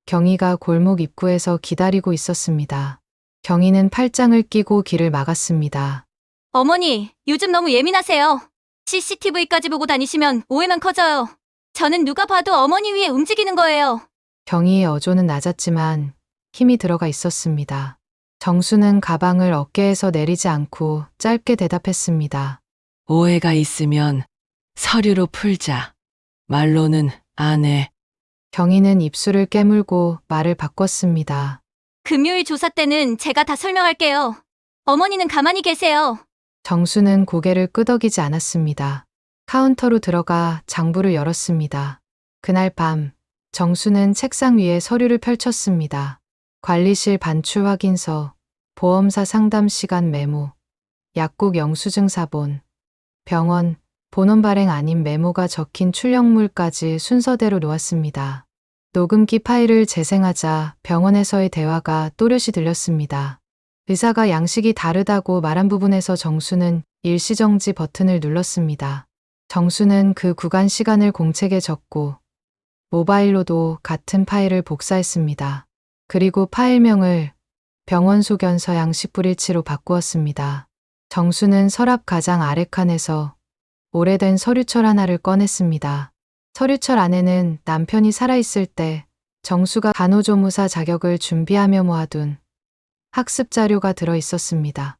경희가 골목 입구에서 기다리고 있었습니다. 경희는 팔짱을 끼고 길을 막았습니다. 어머니, 요즘 너무 예민하세요. CCTV까지 보고 다니시면 오해만 커져요. 저는 누가 봐도 어머니 위에 움직이는 거예요. 경희의 어조는 낮았지만 힘이 들어가 있었습니다. 정수는 가방을 어깨에서 내리지 않고 짧게 대답했습니다. 오해가 있으면 서류로 풀자. 말로는 안 해. 경희는 입술을 깨물고 말을 바꿨습니다. 금요일 조사 때는 제가 다 설명할게요. 어머니는 가만히 계세요. 정수는 고개를 끄덕이지 않았습니다. 카운터로 들어가 장부를 열었습니다. 그날 밤, 정수는 책상 위에 서류를 펼쳤습니다. 관리실 반출 확인서, 보험사 상담 시간 메모, 약국 영수증 사본, 병원, 본원 발행 아닌 메모가 적힌 출력물까지 순서대로 놓았습니다. 녹음기 파일을 재생하자 병원에서의 대화가 또렷이 들렸습니다. 의사가 양식이 다르다고 말한 부분에서 정수는 일시정지 버튼을 눌렀습니다. 정수는 그 구간 시간을 공책에 적고 모바일로도 같은 파일을 복사했습니다. 그리고 파일명을 병원 소견서 양식 불일치로 바꾸었습니다. 정수는 서랍 가장 아래 칸에서 오래된 서류철 하나를 꺼냈습니다. 서류철 안에는 남편이 살아있을 때 정수가 간호조무사 자격을 준비하며 모아둔 학습 자료가 들어 있었습니다.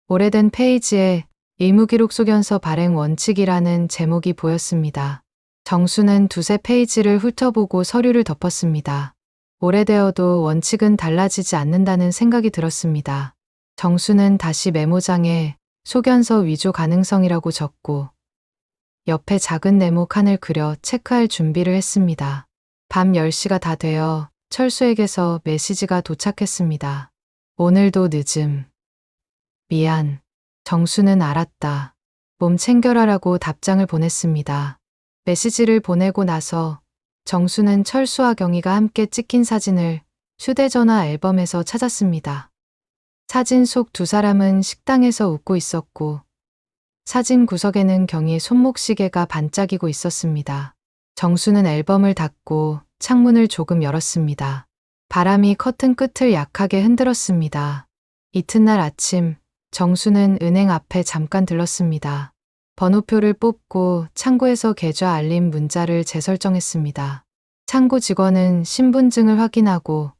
오래된 페이지에 의무기록 소견서 발행 원칙이라는 제목이 보였습니다. 정수는 두세 페이지를 훑어보고 서류를 덮었습니다. 오래되어도 원칙은 달라지지 않는다는 생각이 들었습니다. 정수는 다시 메모장에 소견서 위조 가능성이라고 적고 옆에 작은 네모 칸을 그려 체크할 준비를 했습니다. 밤 10시가 다 되어 철수에게서 메시지가 도착했습니다. 오늘도 늦음. 미안. 정수는 알았다. 몸 챙겨라라고 답장을 보냈습니다. 메시지를 보내고 나서 정수는 철수와 경희가 함께 찍힌 사진을 휴대전화 앨범에서 찾았습니다. 사진 속 두 사람은 식당에서 웃고 있었고 사진 구석에는 경희의 손목시계가 반짝이고 있었습니다. 정수는 앨범을 닫고 창문을 조금 열었습니다. 바람이 커튼 끝을 약하게 흔들었습니다. 이튿날 아침 정수는 은행 앞에 잠깐 들렀습니다. 번호표를 뽑고 창구에서 계좌 알림 문자를 재설정했습니다. 창구 직원은 신분증을 확인하고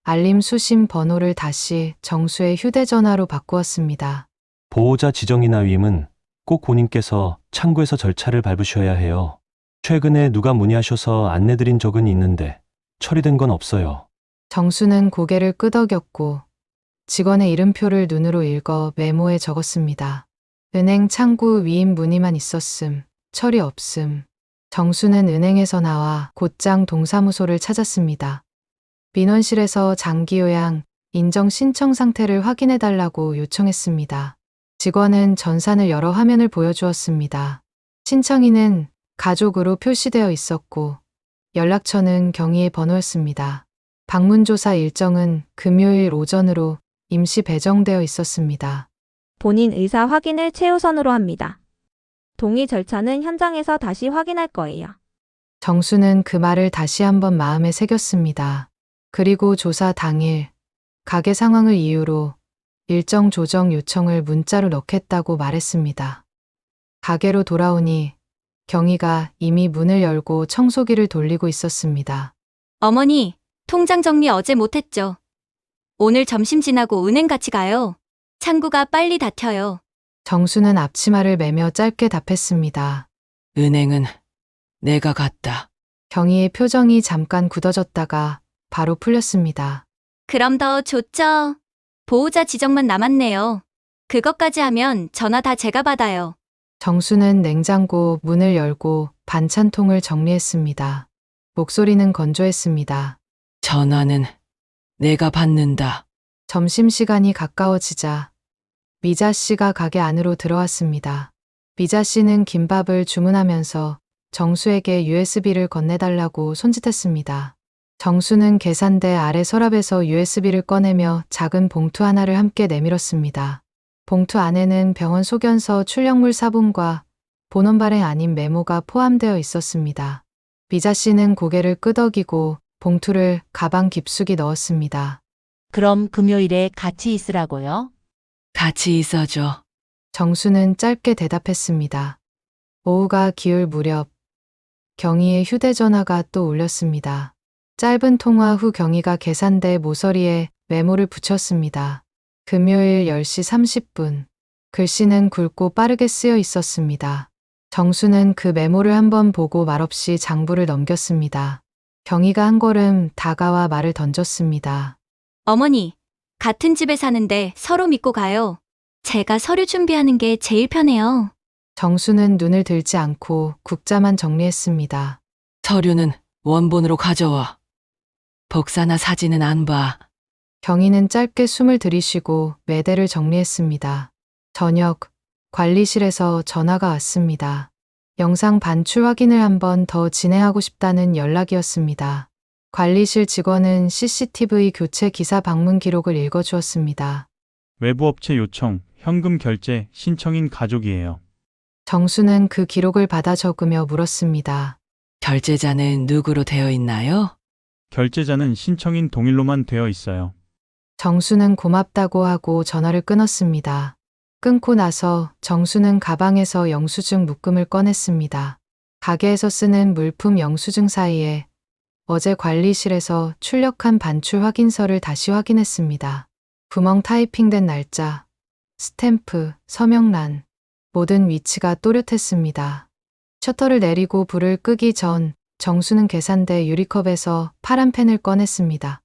알림 수신 번호를 다시 정수의 휴대전화로 바꾸었습니다. 보호자 지정이나 위임은 꼭 본인께서 창구에서 절차를 밟으셔야 해요. 최근에 누가 문의하셔서 안내드린 적은 있는데 처리된 건 없어요. 정수는 고개를 끄덕였고 직원의 이름표를 눈으로 읽어 메모에 적었습니다. 은행 창구 위임 문의만 있었음, 처리 없음. 정수는 은행에서 나와 곧장 동사무소를 찾았습니다. 민원실에서 장기요양 인정 신청 상태를 확인해달라고 요청했습니다. 직원은 전산을 여러 화면을 보여주었습니다. 신청인은 가족으로 표시되어 있었고 연락처는 경희의 번호였습니다. 방문조사 일정은 금요일 오전으로 임시 배정되어 있었습니다. 본인 의사 확인을 최우선으로 합니다. 동의 절차는 현장에서 다시 확인할 거예요. 정수는 그 말을 다시 한번 마음에 새겼습니다. 그리고 조사 당일 가게 상황을 이유로 일정 조정 요청을 문자로 넣겠다고 말했습니다. 가게로 돌아오니 경희가 이미 문을 열고 청소기를 돌리고 있었습니다. 어머니, 통장 정리 어제 못했죠. 오늘 점심 지나고 은행 같이 가요. 창구가 빨리 닫혀요. 정수는 앞치마를 매며 짧게 답했습니다. 은행은 내가 갔다. 경희의 표정이 잠깐 굳어졌다가 바로 풀렸습니다. 그럼 더 좋죠. 보호자 지정만 남았네요. 그것까지 하면 전화 다 제가 받아요. 정수는 냉장고 문을 열고 반찬통을 정리했습니다. 목소리는 건조했습니다. 전화는 내가 받는다. 점심시간이 가까워지자 미자 씨가 가게 안으로 들어왔습니다. 미자 씨는 김밥을 주문하면서 정수에게 USB를 건네달라고 손짓했습니다. 정수는 계산대 아래 서랍에서 USB를 꺼내며 작은 봉투 하나를 함께 내밀었습니다. 봉투 안에는 병원 소견서 출력물 사본과 본원 발행 아닌 메모가 포함되어 있었습니다. 미자 씨는 고개를 끄덕이고 봉투를 가방 깊숙이 넣었습니다. 그럼 금요일에 같이 있으라고요? 같이 있어줘. 정수는 짧게 대답했습니다. 오후가 기울 무렵 경희의 휴대전화가 또 울렸습니다. 짧은 통화 후 경희가 계산대 모서리에 메모를 붙였습니다. 금요일 10시 30분. 글씨는 굵고 빠르게 쓰여 있었습니다. 정수는 그 메모를 한번 보고 말없이 장부를 넘겼습니다. 경희가 한 걸음 다가와 말을 던졌습니다. 어머니, 같은 집에 사는데 서로 믿고 가요. 제가 서류 준비하는 게 제일 편해요. 정수는 눈을 들지 않고 국자만 정리했습니다. 서류는 원본으로 가져와. 복사나 사진은 안 봐. 경희는 짧게 숨을 들이쉬고 매대를 정리했습니다. 저녁, 관리실에서 전화가 왔습니다. 영상 반출 확인을 한 번 더 진행하고 싶다는 연락이었습니다. 관리실 직원은 CCTV 교체 기사 방문 기록을 읽어주었습니다. 외부 업체 요청, 현금 결제, 신청인 가족이에요. 정수는 그 기록을 받아 적으며 물었습니다. 결제자는 누구로 되어 있나요? 결제자는 신청인 동일로만 되어 있어요. 정수는 고맙다고 하고 전화를 끊었습니다. 끊고 나서 정수는 가방에서 영수증 묶음을 꺼냈습니다. 가게에서 쓰는 물품 영수증 사이에 어제 관리실에서 출력한 반출 확인서를 다시 확인했습니다. 구멍 타이핑된 날짜, 스탬프, 서명란, 모든 위치가 또렷했습니다. 셔터를 내리고 불을 끄기 전 정수는 계산대 유리컵에서 파란 펜을 꺼냈습니다.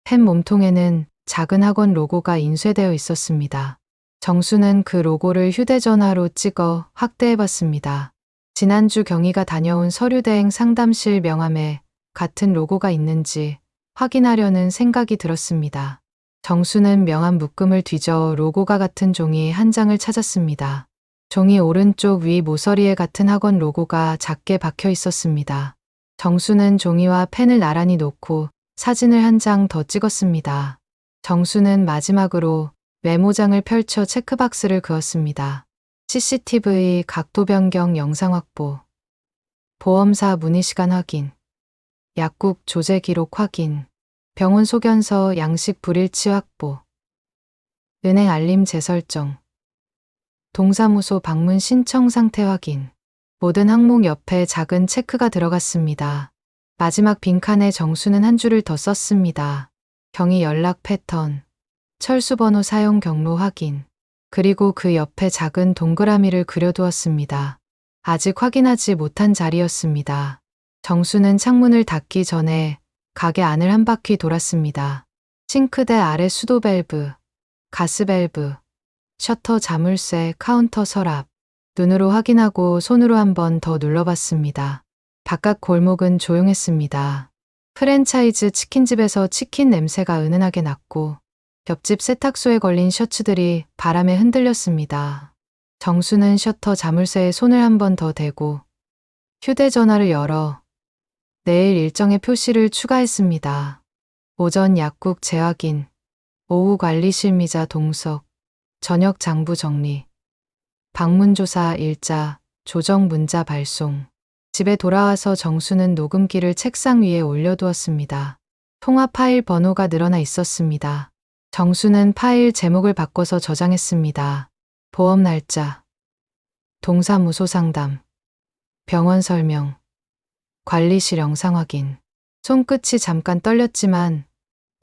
펜 몸통에는 작은 학원 로고가 인쇄되어 있었습니다. 정수는 그 로고를 휴대전화로 찍어 확대해봤습니다. 지난주 경희가 다녀온 서류대행 상담실 명함에 같은 로고가 있는지 확인하려는 생각이 들었습니다. 정수는 명함 묶음을 뒤져 로고가 같은 종이 한 장을 찾았습니다. 종이 오른쪽 위 모서리에 같은 학원 로고가 작게 박혀 있었습니다. 정수는 종이와 펜을 나란히 놓고 사진을 한 장 더 찍었습니다. 정수는 마지막으로 메모장을 펼쳐 체크박스를 그었습니다. CCTV 각도 변경 영상 확보, 보험사 문의 시간 확인, 약국 조제 기록 확인, 병원 소견서 양식 불일치 확보, 은행 알림 재설정, 동사무소 방문 신청 상태 확인. 모든 항목 옆에 작은 체크가 들어갔습니다. 마지막 빈칸에 정수는 한 줄을 더 썼습니다. 경위 연락 패턴, 철수번호 사용 경로 확인. 그리고 그 옆에 작은 동그라미를 그려두었습니다. 아직 확인하지 못한 자리였습니다. 정수는 창문을 닫기 전에 가게 안을 한 바퀴 돌았습니다. 싱크대 아래 수도 밸브, 가스 밸브, 셔터 자물쇠, 카운터 서랍. 눈으로 확인하고 손으로 한 번 더 눌러봤습니다. 바깥 골목은 조용했습니다. 프랜차이즈 치킨집에서 치킨 냄새가 은은하게 났고 옆집 세탁소에 걸린 셔츠들이 바람에 흔들렸습니다. 정수는 셔터 자물쇠에 손을 한 번 더 대고 휴대전화를 열어 내일 일정의 표시를 추가했습니다. 오전 약국 재확인, 오후 관리실 미자 동석, 저녁 장부 정리, 방문조사 일자, 조정 문자 발송. 집에 돌아와서 정수는 녹음기를 책상 위에 올려두었습니다. 통화 파일 번호가 늘어나 있었습니다. 정수는 파일 제목을 바꿔서 저장했습니다. 보험 날짜, 동사무소 상담, 병원 설명, 관리실 영상 확인. 손끝이 잠깐 떨렸지만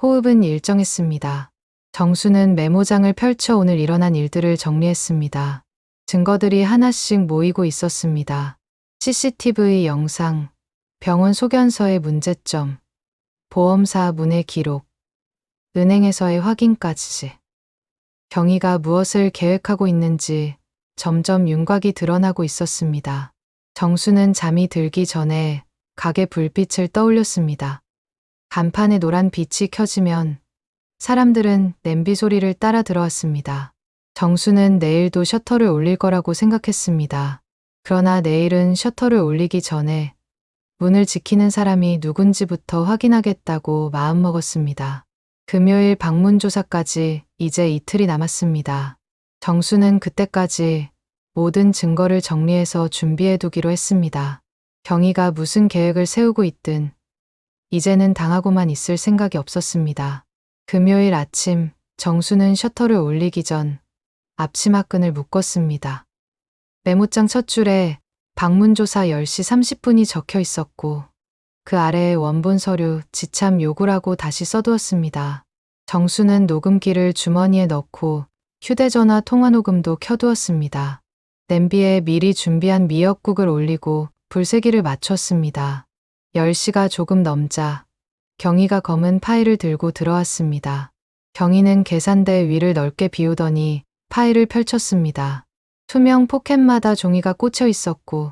호흡은 일정했습니다. 정수는 메모장을 펼쳐 오늘 일어난 일들을 정리했습니다. 증거들이 하나씩 모이고 있었습니다. CCTV 영상, 병원 소견서의 문제점, 보험사 문의 기록, 은행에서의 확인까지. 경희가 무엇을 계획하고 있는지 점점 윤곽이 드러나고 있었습니다. 정수는 잠이 들기 전에 가게 불빛을 떠올렸습니다. 간판에 노란 빛이 켜지면 사람들은 냄비 소리를 따라 들어왔습니다. 정수는 내일도 셔터를 올릴 거라고 생각했습니다. 그러나 내일은 셔터를 올리기 전에 문을 지키는 사람이 누군지부터 확인하겠다고 마음먹었습니다. 금요일 방문 조사까지 이제 이틀이 남았습니다. 정수는 그때까지 모든 증거를 정리해서 준비해두기로 했습니다. 경희가 무슨 계획을 세우고 있든 이제는 당하고만 있을 생각이 없었습니다. 금요일 아침 정수는 셔터를 올리기 전 앞치마끈을 묶었습니다. 메모장 첫 줄에 방문조사 10시 30분이 적혀 있었고 그 아래에 원본 서류 지참 요구라고 다시 써두었습니다. 정수는 녹음기를 주머니에 넣고 휴대전화 통화 녹음도 켜두었습니다. 냄비에 미리 준비한 미역국을 올리고 불세기를 맞췄습니다. 10시가 조금 넘자 경희가 검은 파일을 들고 들어왔습니다. 경희는 계산대 위를 넓게 비우더니 파일을 펼쳤습니다. 투명 포켓마다 종이가 꽂혀 있었고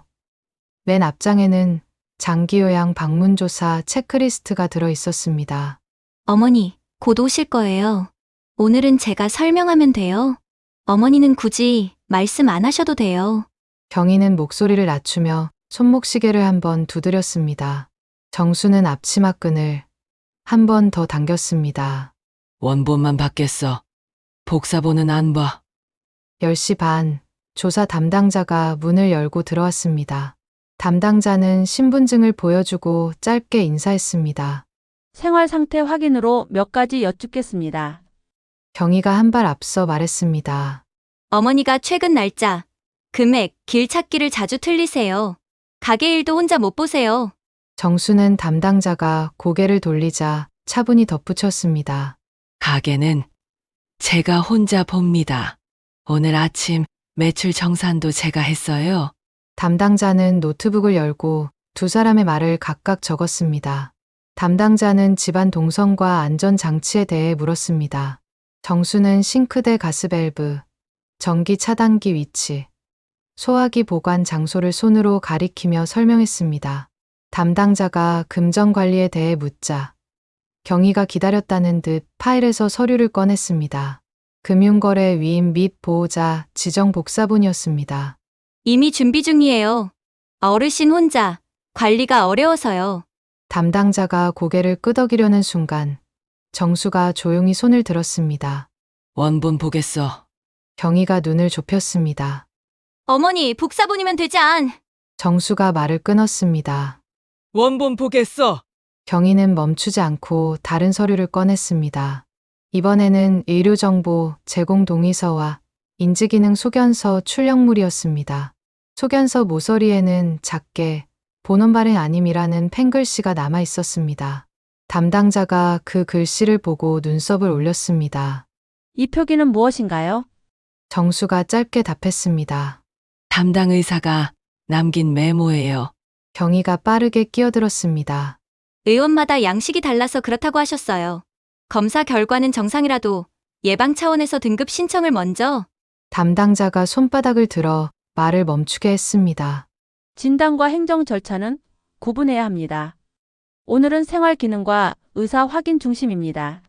맨 앞장에는 장기요양 방문조사 체크리스트가 들어 있었습니다. 어머니, 곧 오실 거예요. 오늘은 제가 설명하면 돼요. 어머니는 굳이 말씀 안 하셔도 돼요. 경희는 목소리를 낮추며 손목시계를 한번 두드렸습니다. 정수는 앞치마끈을 한 번 더 당겼습니다. 원본만 받겠어. 복사본은 안 봐. 10시 반, 조사 담당자가 문을 열고 들어왔습니다. 담당자는 신분증을 보여주고 짧게 인사했습니다. 생활 상태 확인으로 몇 가지 여쭙겠습니다. 경희가 한 발 앞서 말했습니다. 어머니가 최근 날짜, 금액, 길 찾기를 자주 틀리세요. 가게 일도 혼자 못 보세요. 정수는 담당자가 고개를 돌리자 차분히 덧붙였습니다. 가게는 제가 혼자 봅니다. 오늘 아침 매출 정산도 제가 했어요. 담당자는 노트북을 열고 두 사람의 말을 각각 적었습니다. 담당자는 집안 동선과 안전장치에 대해 물었습니다. 정수는 싱크대 가스밸브, 전기 차단기 위치, 소화기 보관 장소를 손으로 가리키며 설명했습니다. 담당자가 금전 관리에 대해 묻자 경희가 기다렸다는 듯 파일에서 서류를 꺼냈습니다. 금융거래 위임 및 보호자 지정 복사본이었습니다. 이미 준비 중이에요. 어르신 혼자, 관리가 어려워서요. 담당자가 고개를 끄덕이려는 순간 정수가 조용히 손을 들었습니다. 원본 보겠어. 경희가 눈을 좁혔습니다. 어머니, 복사본이면 되지 않. 정수가 말을 끊었습니다. 원본 보겠어. 경희는 멈추지 않고 다른 서류를 꺼냈습니다. 이번에는 의료정보 제공 동의서와 인지기능 소견서 출력물이었습니다. 소견서 모서리에는 작게 본원 발행 아님이라는 펜글씨가 남아 있었습니다. 담당자가 그 글씨를 보고 눈썹을 올렸습니다. 이 표기는 무엇인가요? 정수가 짧게 답했습니다. 담당 의사가 남긴 메모예요. 경희가 빠르게 끼어들었습니다. 의원마다 양식이 달라서 그렇다고 하셨어요. 검사 결과는 정상이라도 예방 차원에서 등급 신청을 먼저. 담당자가 손바닥을 들어 말을 멈추게 했습니다. 진단과 행정 절차는 구분해야 합니다. 오늘은 생활 기능과 의사 확인 중심입니다.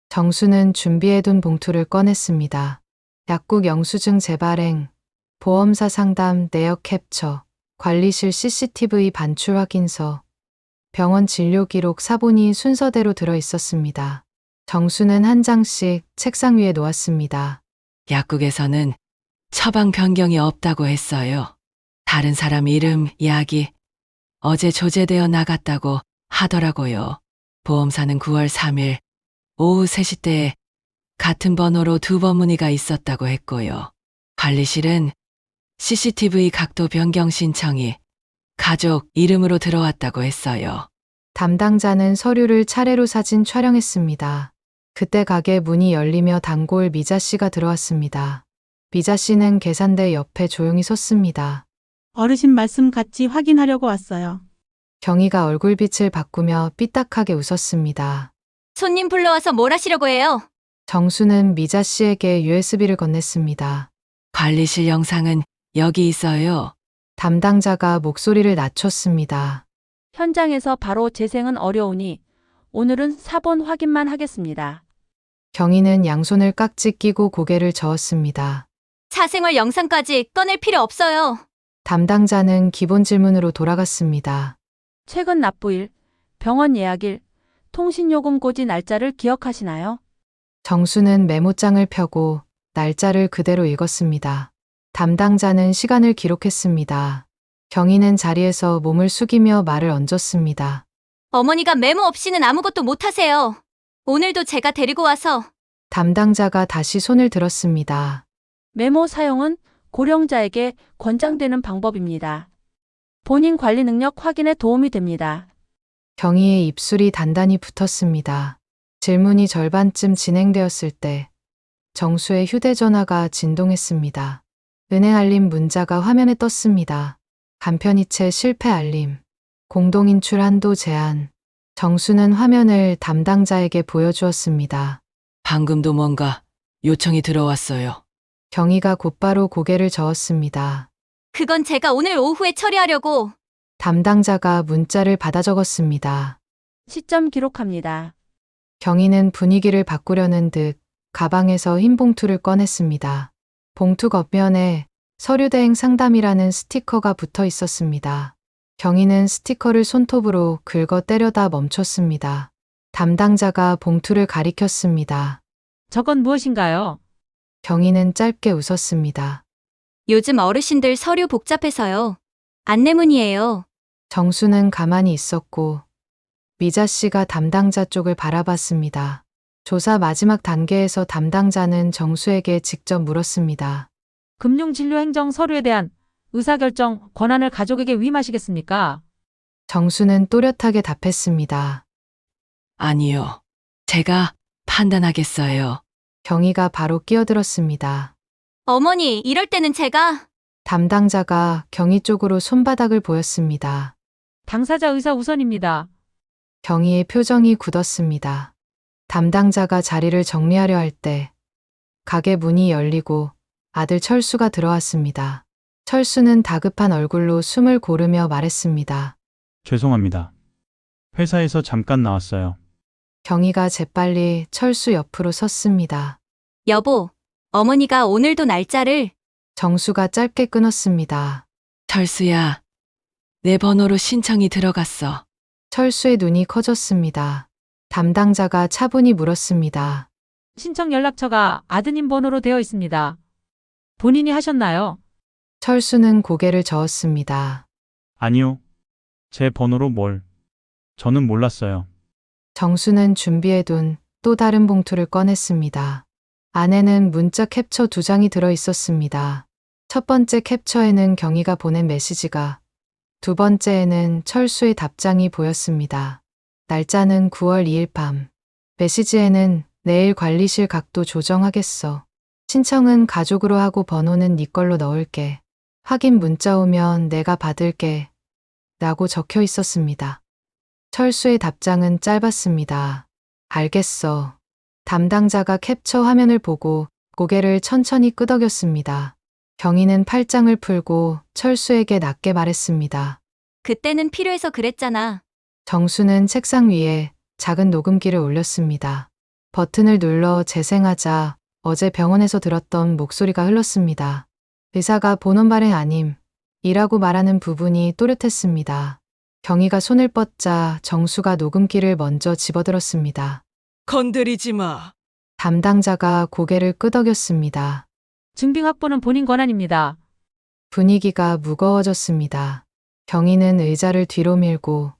정수는 준비해둔 봉투를 꺼냈습니다. 약국 영수증 재발행, 보험사 상담 내역 캡처, 관리실 CCTV 반출 확인서, 병원 진료 기록 사본이 순서대로 들어 있었습니다. 정수는 한 장씩 책상 위에 놓았습니다. 약국에서는 처방 변경이 없다고 했어요. 다른 사람 이름, 약이 어제 조제되어 나갔다고 하더라고요. 보험사는 9월 3일 오후 3시 때에 같은 번호로 2번 문의가 있었다고 했고요. 관리실은 CCTV 각도 변경 신청이 가족 이름으로 들어왔다고 했어요. 담당자는 서류를 차례로 사진 촬영했습니다. 그때 가게 문이 열리며 단골 미자 씨가 들어왔습니다. 미자 씨는 계산대 옆에 조용히 섰습니다. 어르신 말씀 같이 확인하려고 왔어요. 경희가 얼굴빛을 바꾸며 삐딱하게 웃었습니다. 손님 불러와서 뭘 하시려고 해요? 정수는 미자 씨에게 USB를 건넸습니다. 관리실 영상은 여기 있어요. 담당자가 목소리를 낮췄습니다. 현장에서 바로 재생은 어려우니 오늘은 사본 확인만 하겠습니다. 경희는 양손을 깍지 끼고 고개를 저었습니다. 사생활 영상까지 꺼낼 필요 없어요. 담당자는 기본 질문으로 돌아갔습니다. 최근 납부일, 병원 예약일, 통신요금 고지 날짜를 기억하시나요? 정수는 메모장을 펴고 날짜를 그대로 읽었습니다. 담당자는 시간을 기록했습니다. 경희는 자리에서 몸을 숙이며 말을 얹었습니다. 어머니가 메모 없이는 아무것도 못하세요. 오늘도 제가 데리고 와서. 담당자가 다시 손을 들었습니다. 메모 사용은 고령자에게 권장되는 방법입니다. 본인 관리 능력 확인에 도움이 됩니다. 경희의 입술이 단단히 붙었습니다. 질문이 절반쯤 진행되었을 때 정수의 휴대전화가 진동했습니다. 은행 알림 문자가 화면에 떴습니다. 간편이체 실패 알림, 공동인출 한도 제한. 정수는 화면을 담당자에게 보여주었습니다. 방금도 뭔가 요청이 들어왔어요. 경희가 곧바로 고개를 저었습니다. 그건 제가 오늘 오후에 처리하려고. 담당자가 문자를 받아 적었습니다. 시점 기록합니다. 경희는 분위기를 바꾸려는 듯 가방에서 흰 봉투를 꺼냈습니다. 봉투 겉면에 서류대행 상담이라는 스티커가 붙어 있었습니다. 경희는 스티커를 손톱으로 긁어 때려다 멈췄습니다. 담당자가 봉투를 가리켰습니다. 저건 무엇인가요? 경희는 짧게 웃었습니다. 요즘 어르신들 서류 복잡해서요. 안내문이에요. 정수는 가만히 있었고 미자 씨가 담당자 쪽을 바라봤습니다. 조사 마지막 단계에서 담당자는 정수에게 직접 물었습니다. 금융진료행정 서류에 대한 의사결정 권한을 가족에게 위임하시겠습니까? 정수는 또렷하게 답했습니다. 아니요. 제가 판단하겠어요. 경희가 바로 끼어들었습니다. 어머니, 이럴 때는 제가. 담당자가 경희 쪽으로 손바닥을 보였습니다. 당사자 의사 우선입니다. 경희의 표정이 굳었습니다. 담당자가 자리를 정리하려 할 때 가게 문이 열리고 아들 철수가 들어왔습니다. 철수는 다급한 얼굴로 숨을 고르며 말했습니다. 죄송합니다. 회사에서 잠깐 나왔어요. 경희가 재빨리 철수 옆으로 섰습니다. 여보, 어머니가 오늘도 날짜를. 정수가 짧게 끊었습니다. 철수야, 내 번호로 신청이 들어갔어. 철수의 눈이 커졌습니다. 담당자가 차분히 물었습니다. 신청 연락처가 아드님 번호로 되어 있습니다. 본인이 하셨나요? 철수는 고개를 저었습니다. 아니요. 제 번호로 뭘. 저는 몰랐어요. 정수는 준비해둔 또 다른 봉투를 꺼냈습니다. 안에는 문자 캡처 2장이 들어 있었습니다. 첫 번째 캡처에는 경희가 보낸 메시지가, 두 번째에는 철수의 답장이 보였습니다. 날짜는 9월 2일 밤. 메시지에는 내일 관리실 각도 조정하겠어. 신청은 가족으로 하고 번호는 네 걸로 넣을게. 확인 문자 오면 내가 받을게. 라고 적혀 있었습니다. 철수의 답장은 짧았습니다. 알겠어. 담당자가 캡처 화면을 보고 고개를 천천히 끄덕였습니다. 경희는 팔짱을 풀고 철수에게 낮게 말했습니다. 그때는 필요해서 그랬잖아. 정수는 책상 위에 작은 녹음기를 올렸습니다. 버튼을 눌러 재생하자 어제 병원에서 들었던 목소리가 흘렀습니다. 의사가 본원 발행 아님 이라고 말하는 부분이 또렷했습니다. 경희가 손을 뻗자 정수가 녹음기를 먼저 집어들었습니다. 건드리지 마. 담당자가 고개를 끄덕였습니다. 증빙 확보는 본인 권한입니다. 분위기가 무거워졌습니다. 경희는 의자를 뒤로 밀고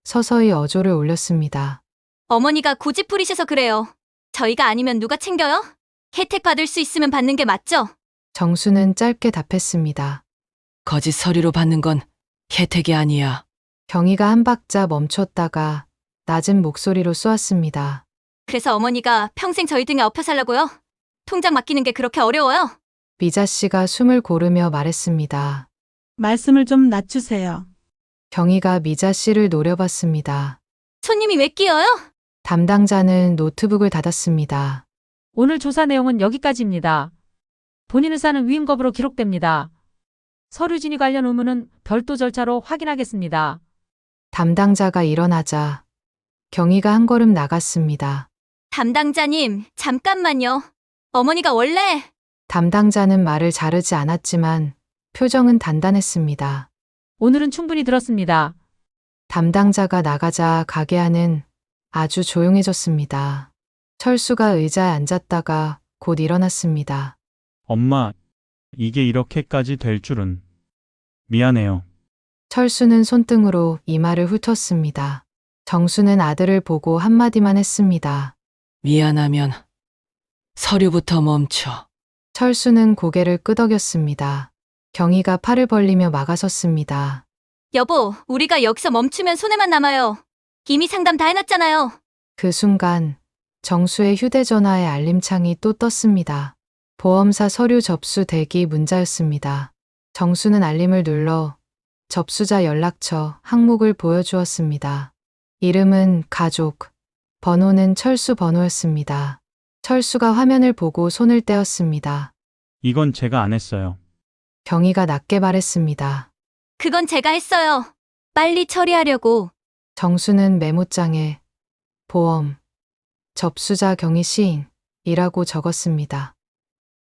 서서히 어조를 올렸습니다. 어머니가 고집 부리셔서 그래요. 저희가 아니면 누가 챙겨요? 혜택 받을 수 있으면 받는 게 맞죠? 정수는 짧게 답했습니다. 거짓 서류로 받는 건 혜택이 아니야. 경희가 한 박자 멈췄다가 낮은 목소리로 쏘았습니다. 그래서 어머니가 평생 저희 등에 엎여 살라고요? 통장 맡기는 게 그렇게 어려워요? 미자 씨가 숨을 고르며 말했습니다. 말씀을 좀 낮추세요. 경희가 미자 씨를 노려봤습니다. 손님이 왜 끼어요? 담당자는 노트북을 닫았습니다. 오늘 조사 내용은 여기까지입니다. 본인 의사는 위임 거부로 기록됩니다. 서류 진위 관련 의무는 별도 절차로 확인하겠습니다. 담당자가 일어나자 경희가 한 걸음 나갔습니다. 담당자님, 잠깐만요. 어머니가 원래 담당자는 말을 자르지 않았지만 표정은 단단했습니다. 오늘은 충분히 들었습니다. 담당자가 나가자 가게 안은 아주 조용해졌습니다. 철수가 의자에 앉았다가 곧 일어났습니다. 엄마, 이게 이렇게까지 될 줄은. 미안해요. 철수는 손등으로 이마를 훑었습니다. 정수는 아들을 보고 한마디만 했습니다. 미안하면 서류부터 멈춰. 철수는 고개를 끄덕였습니다. 경희가 팔을 벌리며 막아섰습니다. 여보, 우리가 여기서 멈추면 손해만 남아요. 이미 상담 다 해놨잖아요. 그 순간 정수의 휴대전화의 알림창이 또 떴습니다. 보험사 서류 접수 대기 문자였습니다. 정수는 알림을 눌러 접수자 연락처 항목을 보여주었습니다. 이름은 가족, 번호는 철수 번호였습니다. 철수가 화면을 보고 손을 떼었습니다. 이건 제가 안 했어요. 경희가 낮게 말했습니다. 그건 제가 했어요. 빨리 처리하려고. 정수는 메모장에 보험, 접수자 경희 시인이라고 적었습니다.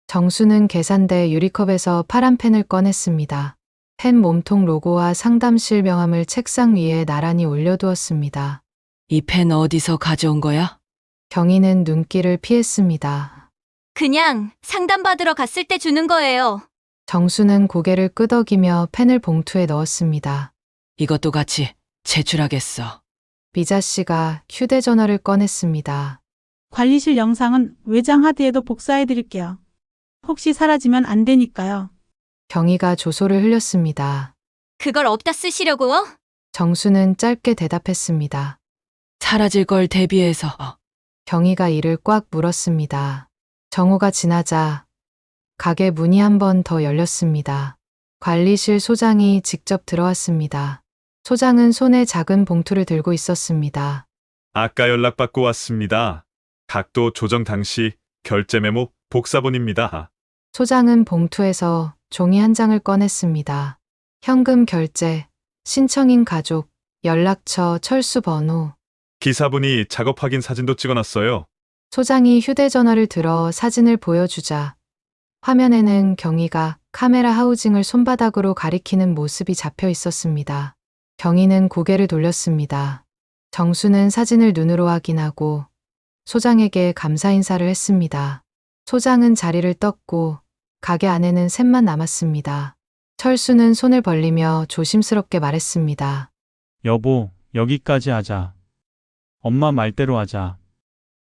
정수는 계산대 유리컵에서 파란 펜을 꺼냈습니다. 펜 몸통 로고와 상담실 명함을 책상 위에 나란히 올려두었습니다. 이 펜 어디서 가져온 거야? 경희는 눈길을 피했습니다. 그냥 상담받으러 갔을 때 주는 거예요. 정수는 고개를 끄덕이며 펜을 봉투에 넣었습니다. 이것도 같이 제출하겠어. 미자 씨가 휴대전화를 꺼냈습니다. 관리실 영상은 외장 하드에도 복사해 드릴게요. 혹시 사라지면 안 되니까요. 경희가 조소를 흘렸습니다. 그걸 어디다 쓰시려고요? 정수는 짧게 대답했습니다. 사라질 걸 대비해서. 경희가 이를 꽉 물었습니다. 정오가 지나자 가게 문이 한 번 더 열렸습니다. 관리실 소장이 직접 들어왔습니다. 소장은 손에 작은 봉투를 들고 있었습니다. 아까 연락받고 왔습니다. 각도 조정 당시 결제 메모 복사본입니다. 소장은 봉투에서 종이 한 장을 꺼냈습니다. 현금 결제, 신청인 가족, 연락처, 철수 번호. 기사분이 작업 확인 사진도 찍어놨어요. 소장이 휴대전화를 들어 사진을 보여주자 화면에는 경희가 카메라 하우징을 손바닥으로 가리키는 모습이 잡혀 있었습니다. 경희는 고개를 돌렸습니다. 정수는 사진을 눈으로 확인하고 소장에게 감사 인사를 했습니다. 소장은 자리를 떴고 가게 안에는 셋만 남았습니다. 철수는 손을 벌리며 조심스럽게 말했습니다. 여보, 여기까지 하자. 엄마 말대로 하자.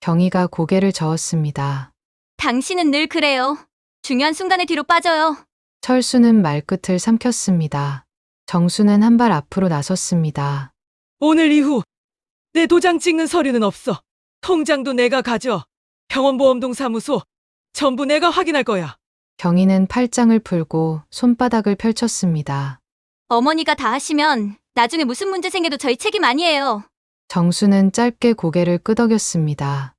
경희가 고개를 저었습니다. 당신은 늘 그래요. 중요한 순간에 뒤로 빠져요. 철수는 말끝을 삼켰습니다. 정수는 한 발 앞으로 나섰습니다. 오늘 이후 내 도장 찍는 서류는 없어. 통장도 내가 가져. 병원보험동 사무소 전부 내가 확인할 거야. 경희는 팔짱을 풀고 손바닥을 펼쳤습니다. 어머니가 다 하시면 나중에 무슨 문제 생겨도 저희 책임 아니에요. 정수는 짧게 고개를 끄덕였습니다.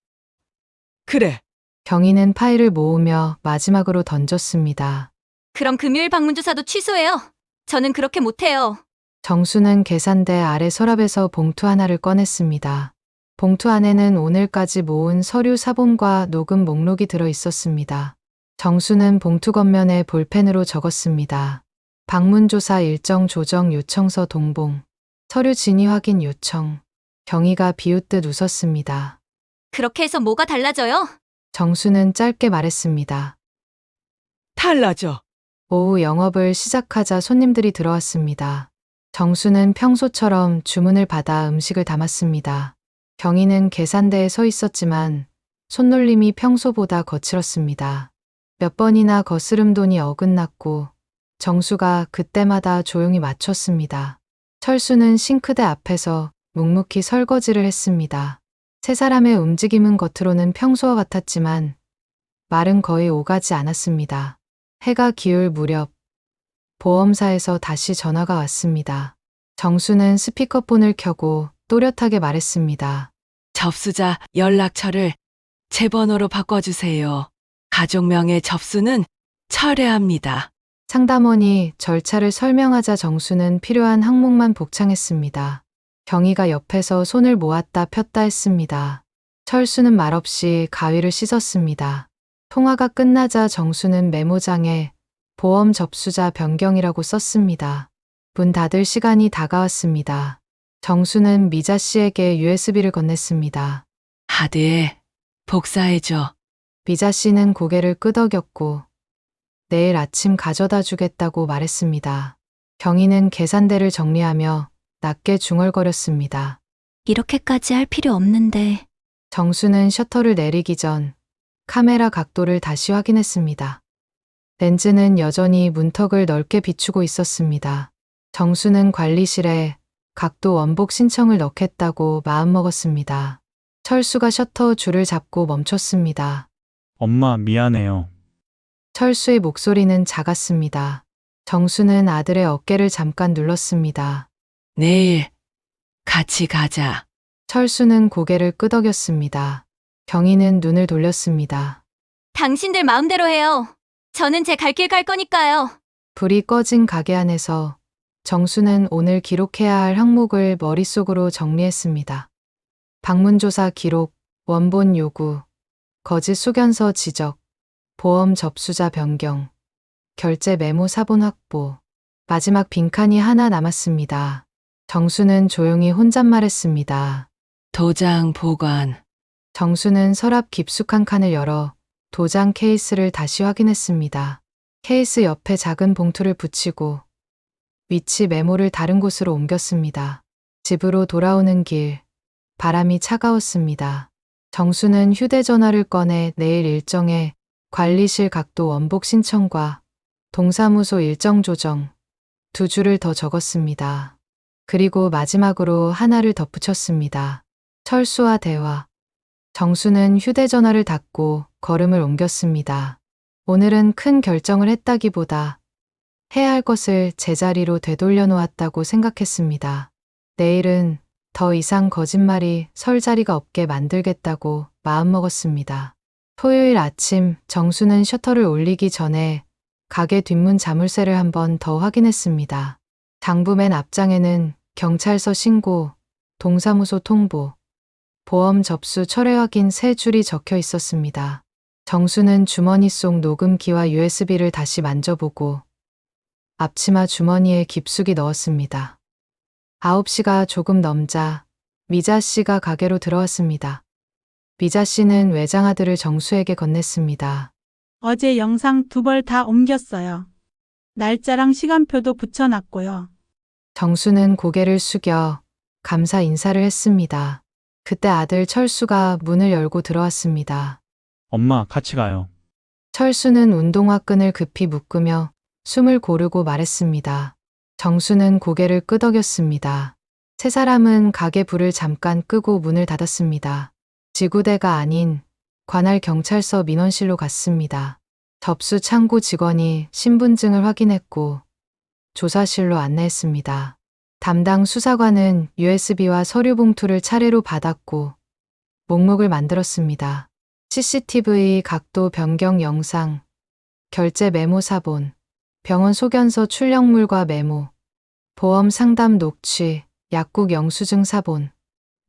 그래. 경희는 파일을 모으며 마지막으로 던졌습니다. 그럼 금요일 방문 조사도 취소해요. 저는 그렇게 못해요. 정수는 계산대 아래 서랍에서 봉투 하나를 꺼냈습니다. 봉투 안에는 오늘까지 모은 서류 사본과 녹음 목록이 들어 있었습니다. 정수는 봉투 겉면에 볼펜으로 적었습니다. 방문조사 일정 조정 요청서 동봉. 서류 진위 확인 요청. 경희가 비웃듯 웃었습니다. 그렇게 해서 뭐가 달라져요? 정수는 짧게 말했습니다. 달라져. 오후 영업을 시작하자 손님들이 들어왔습니다. 정수는 평소처럼 주문을 받아 음식을 담았습니다. 경희는 계산대에 서 있었지만 손놀림이 평소보다 거칠었습니다. 몇 번이나 거스름 돈이 어긋났고 정수가 그때마다 조용히 맞췄습니다. 철수는 싱크대 앞에서 묵묵히 설거지를 했습니다. 세 사람의 움직임은 겉으로는 평소와 같았지만 말은 거의 오가지 않았습니다. 해가 기울 무렵 보험사에서 다시 전화가 왔습니다. 정수는 스피커폰을 켜고 또렷하게 말했습니다. 접수자 연락처를 제 번호로 바꿔주세요. 가족명의 접수는 철회합니다. 상담원이 절차를 설명하자 정수는 필요한 항목만 복창했습니다. 경희가 옆에서 손을 모았다 폈다 했습니다. 철수는 말없이 가위를 씻었습니다. 통화가 끝나자 정수는 메모장에 보험 접수자 변경이라고 썼습니다. 문 닫을 시간이 다가왔습니다. 정수는 미자 씨에게 USB를 건넸습니다. 하드에 복사해줘. 미자 씨는 고개를 끄덕였고 내일 아침 가져다 주겠다고 말했습니다. 경희는 계산대를 정리하며 낮게 중얼거렸습니다. 이렇게까지 할 필요 없는데. 정수는 셔터를 내리기 전 카메라 각도를 다시 확인했습니다. 렌즈는 여전히 문턱을 넓게 비추고 있었습니다. 정수는 관리실에 각도 원복 신청을 넣겠다고 마음먹었습니다. 철수가 셔터 줄을 잡고 멈췄습니다. 엄마, 미안해요. 철수의 목소리는 작았습니다. 정수는 아들의 어깨를 잠깐 눌렀습니다. 내일 같이 가자. 철수는 고개를 끄덕였습니다. 경희는 눈을 돌렸습니다. 당신들 마음대로 해요. 저는 제 갈 길 갈 거니까요. 불이 꺼진 가게 안에서 정수는 오늘 기록해야 할 항목을 머릿속으로 정리했습니다. 방문조사 기록, 원본 요구, 거짓 소견서 지적, 보험 접수자 변경, 결제 메모 사본 확보, 마지막 빈칸이 하나 남았습니다. 정수는 조용히 혼잣말했습니다. 도장 보관. 정수는 서랍 깊숙한 칸을 열어 도장 케이스를 다시 확인했습니다. 케이스 옆에 작은 봉투를 붙이고 위치 메모를 다른 곳으로 옮겼습니다. 집으로 돌아오는 길, 바람이 차가웠습니다. 정수는 휴대전화를 꺼내 내일 일정에 관리실 각도 원복 신청과 동사무소 일정 조정 2줄을 더 적었습니다. 그리고 마지막으로 하나를 덧붙였습니다. 철수와 대화. 정수는 휴대전화를 닫고 걸음을 옮겼습니다. 오늘은 큰 결정을 했다기보다 해야 할 것을 제자리로 되돌려 놓았다고 생각했습니다. 내일은 더 이상 거짓말이 설 자리가 없게 만들겠다고 마음먹었습니다. 토요일 아침 정수는 셔터를 올리기 전에 가게 뒷문 자물쇠를 한 번 더 확인했습니다. 장부 맨 앞장에는 경찰서 신고, 동사무소 통보, 보험 접수 철회 확인 3줄이 적혀 있었습니다. 정수는 주머니 속 녹음기와 USB를 다시 만져보고 앞치마 주머니에 깊숙이 넣었습니다. 9시가 조금 넘자 미자 씨가 가게로 들어왔습니다. 미자 씨는 외장 아들을 정수에게 건넸습니다. 어제 영상 2벌 다 옮겼어요. 날짜랑 시간표도 붙여놨고요. 정수는 고개를 숙여 감사 인사를 했습니다. 그때 아들 철수가 문을 열고 들어왔습니다. 엄마, 같이 가요. 철수는 운동화 끈을 급히 묶으며 숨을 고르고 말했습니다. 정수는 고개를 끄덕였습니다. 세 사람은 가게 불을 잠깐 끄고 문을 닫았습니다. 지구대가 아닌 관할 경찰서 민원실로 갔습니다. 접수 창구 직원이 신분증을 확인했고 조사실로 안내했습니다. 담당 수사관은 USB와 서류 봉투를 차례로 받았고 목록을 만들었습니다. CCTV 각도 변경 영상, 결제 메모 사본, 병원 소견서 출력물과 메모, 보험 상담 녹취, 약국 영수증 사본,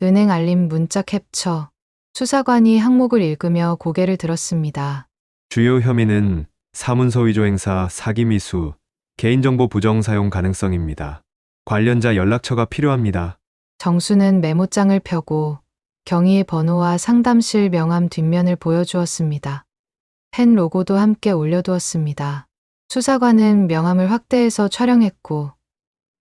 은행 알림 문자 캡처. 수사관이 항목을 읽으며 고개를 들었습니다. 주요 혐의는 사문서 위조 행사, 사기 미수, 개인정보 부정 사용 가능성입니다. 관련자 연락처가 필요합니다. 정수는 메모장을 펴고 경위의 번호와 상담실 명함 뒷면을 보여주었습니다. 펜 로고도 함께 올려두었습니다. 수사관은 명함을 확대해서 촬영했고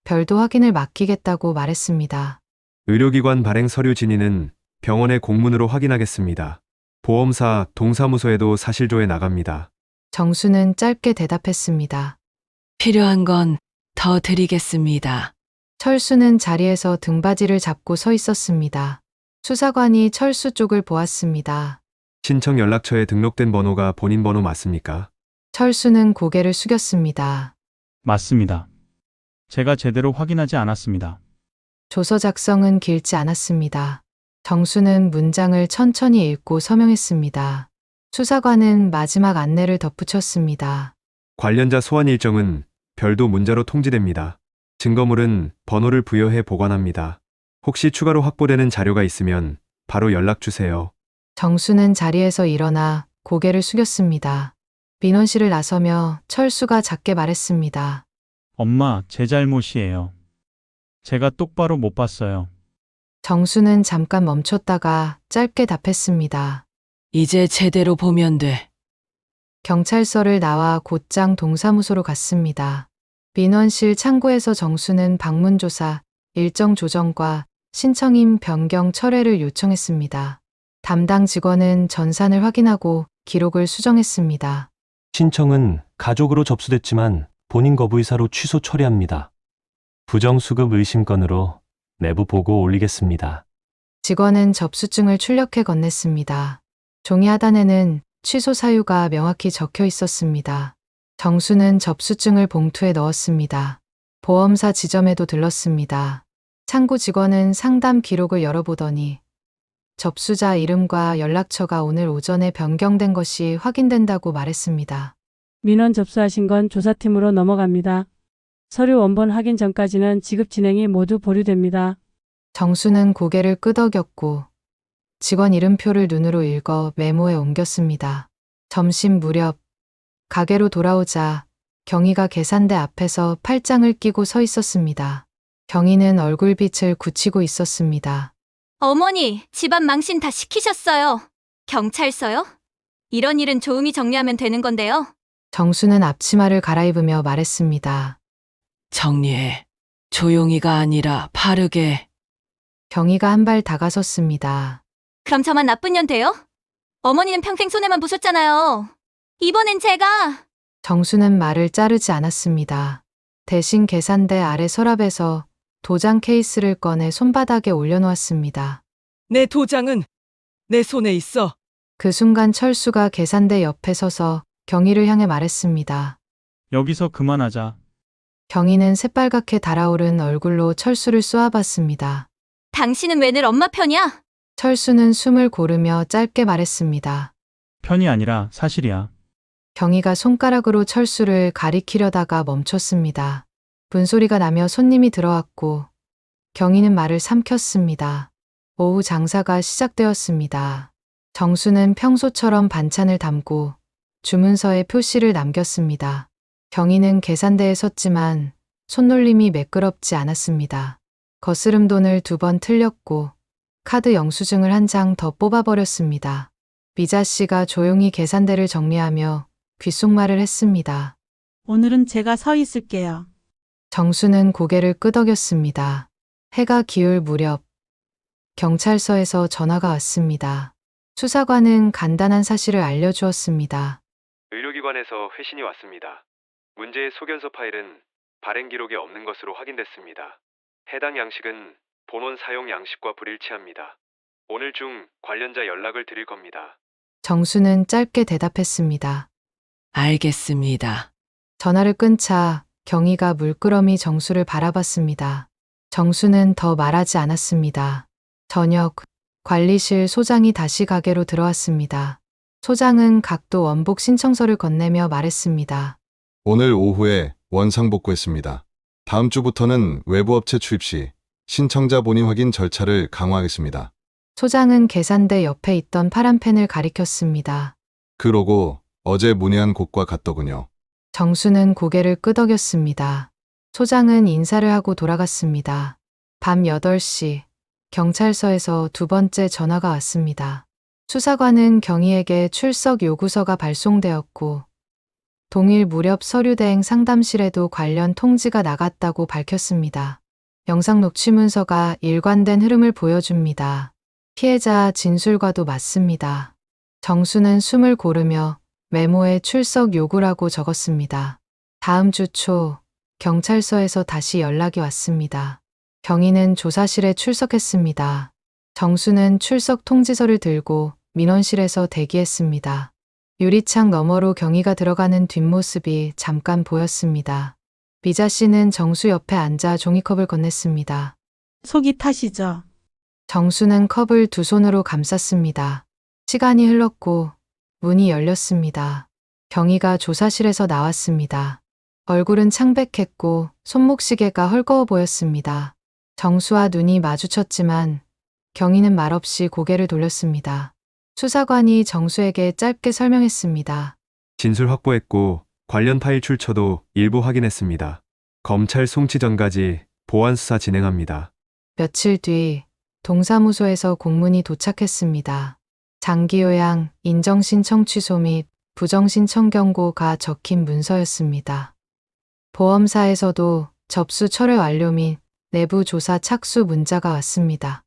별도 확인을 맡기겠다고 말했습니다. 의료기관 발행 서류 진위는 병원의 공문으로 확인하겠습니다. 보험사, 동사무소에도 사실조회 나갑니다. 정수는 짧게 대답했습니다. 필요한 건 더 드리겠습니다. 철수는 자리에서 등받이를 잡고 서 있었습니다. 수사관이 철수 쪽을 보았습니다. 신청 연락처에 등록된 번호가 본인 번호 맞습니까? 철수는 고개를 숙였습니다. 맞습니다. 제가 제대로 확인하지 않았습니다. 조서 작성은 길지 않았습니다. 정수는 문장을 천천히 읽고 서명했습니다. 수사관은 마지막 안내를 덧붙였습니다. 관련자 소환 일정은 별도 문자로 통지됩니다. 증거물은 번호를 부여해 보관합니다. 혹시 추가로 확보되는 자료가 있으면 바로 연락 주세요. 정수는 자리에서 일어나 고개를 숙였습니다. 민원실을 나서며 철수가 작게 말했습니다. 엄마, 제 잘못이에요. 제가 똑바로 못 봤어요. 정수는 잠깐 멈췄다가 짧게 답했습니다. 이제 제대로 보면 돼. 경찰서를 나와 곧장 동사무소로 갔습니다. 민원실 창구에서 정수는 방문조사, 일정 조정과 신청인 변경 철회를 요청했습니다. 담당 직원은 전산을 확인하고 기록을 수정했습니다. 신청은 가족으로 접수됐지만 본인 거부 의사로 취소 처리합니다. 부정수급 의심 건으로 내부 보고 올리겠습니다. 직원은 접수증을 출력해 건넸습니다. 종이 하단에는 취소 사유가 명확히 적혀 있었습니다. 정수는 접수증을 봉투에 넣었습니다. 보험사 지점에도 들렀습니다. 창구 직원은 상담 기록을 열어보더니 접수자 이름과 연락처가 오늘 오전에 변경된 것이 확인된다고 말했습니다. 민원 접수하신 건 조사팀으로 넘어갑니다. 서류 원본 확인 전까지는 지급 진행이 모두 보류됩니다. 정수는 고개를 끄덕였고 직원 이름표를 눈으로 읽어 메모에 옮겼습니다. 점심 무렵 가게로 돌아오자 경희가 계산대 앞에서 팔짱을 끼고 서 있었습니다. 경희는 얼굴빛을 굳히고 있었습니다. 어머니, 집안 망신 다 시키셨어요. 경찰서요? 이런 일은 조용히 정리하면 되는 건데요. 정수는 앞치마를 갈아입으며 말했습니다. 정리해. 조용히가 아니라 바르게. 경희가 한 발 다가섰습니다. 그럼 저만 나쁜 년 돼요? 어머니는 평생 손해만 보셨잖아요. 이번엔 제가. 정수는 말을 자르지 않았습니다. 대신 계산대 아래 서랍에서 도장 케이스를 꺼내 손바닥에 올려놓았습니다. 내 도장은 내 손에 있어. 그 순간 철수가 계산대 옆에 서서 경희를 향해 말했습니다. 여기서 그만하자. 경희는 새빨갛게 달아오른 얼굴로 철수를 쏘아봤습니다. 당신은 왜 늘 엄마 편이야? 철수는 숨을 고르며 짧게 말했습니다. 편이 아니라 사실이야. 경희가 손가락으로 철수를 가리키려다가 멈췄습니다. 문소리가 나며 손님이 들어왔고 경희는 말을 삼켰습니다. 오후 장사가 시작되었습니다. 정수는 평소처럼 반찬을 담고 주문서에 표시를 남겼습니다. 경희는 계산대에 섰지만 손놀림이 매끄럽지 않았습니다. 거스름 돈을 2번 틀렸고 카드 영수증을 한 장 더 뽑아버렸습니다. 미자 씨가 조용히 계산대를 정리하며 귓속말을 했습니다. 오늘은 제가 서 있을게요. 정수는 고개를 끄덕였습니다. 해가 기울 무렵 경찰서에서 전화가 왔습니다. 수사관은 간단한 사실을 알려주었습니다. 의료기관에서 회신이 왔습니다. 문제의 소견서 파일은 발행 기록에 없는 것으로 확인됐습니다. 해당 양식은 본원 사용 양식과 불일치합니다. 오늘 중 관련자 연락을 드릴 겁니다. 정수는 짧게 대답했습니다. 알겠습니다. 전화를 끊자 경희가 물끄러미 정수를 바라봤습니다. 정수는 더 말하지 않았습니다. 저녁, 관리실 소장이 다시 가게로 들어왔습니다. 소장은 각도 원복 신청서를 건네며 말했습니다. 오늘 오후에 원상 복구했습니다. 다음 주부터는 외부 업체 출입 시 신청자 본인 확인 절차를 강화하겠습니다. 소장은 계산대 옆에 있던 파란 펜을 가리켰습니다. 그 로고 어제 문의한 곳과 같더군요. 정수는 고개를 끄덕였습니다. 소장은 인사를 하고 돌아갔습니다. 밤 8시 경찰서에서 두 번째 전화가 왔습니다. 수사관은 경위에게 출석 요구서가 발송되었고 동일 무렵 서류대행 상담실에도 관련 통지가 나갔다고 밝혔습니다. 영상 녹취 문서가 일관된 흐름을 보여줍니다. 피해자 진술과도 맞습니다. 정수는 숨을 고르며 메모에 출석 요구라고 적었습니다. 다음 주 초 경찰서에서 다시 연락이 왔습니다. 경위는 조사실에 출석했습니다. 정수는 출석 통지서를 들고 민원실에서 대기했습니다. 유리창 너머로 경위가 들어가는 뒷모습이 잠깐 보였습니다. 미자 씨는 정수 옆에 앉아 종이컵을 건넸습니다. 속이 타시죠? 정수는 컵을 두 손으로 감쌌습니다. 시간이 흘렀고 문이 열렸습니다. 경위가 조사실에서 나왔습니다. 얼굴은 창백했고 손목시계가 헐거워 보였습니다. 정수와 눈이 마주쳤지만 경위는 말없이 고개를 돌렸습니다. 수사관이 정수에게 짧게 설명했습니다. 진술 확보했고 관련 파일 출처도 일부 확인했습니다. 검찰 송치 전까지 보안 수사 진행합니다. 며칠 뒤 동사무소에서 공문이 도착했습니다. 장기요양, 인정신청 취소 및 부정신청 경고가 적힌 문서였습니다. 보험사에서도 접수 철회 완료 및 내부 조사 착수 문자가 왔습니다.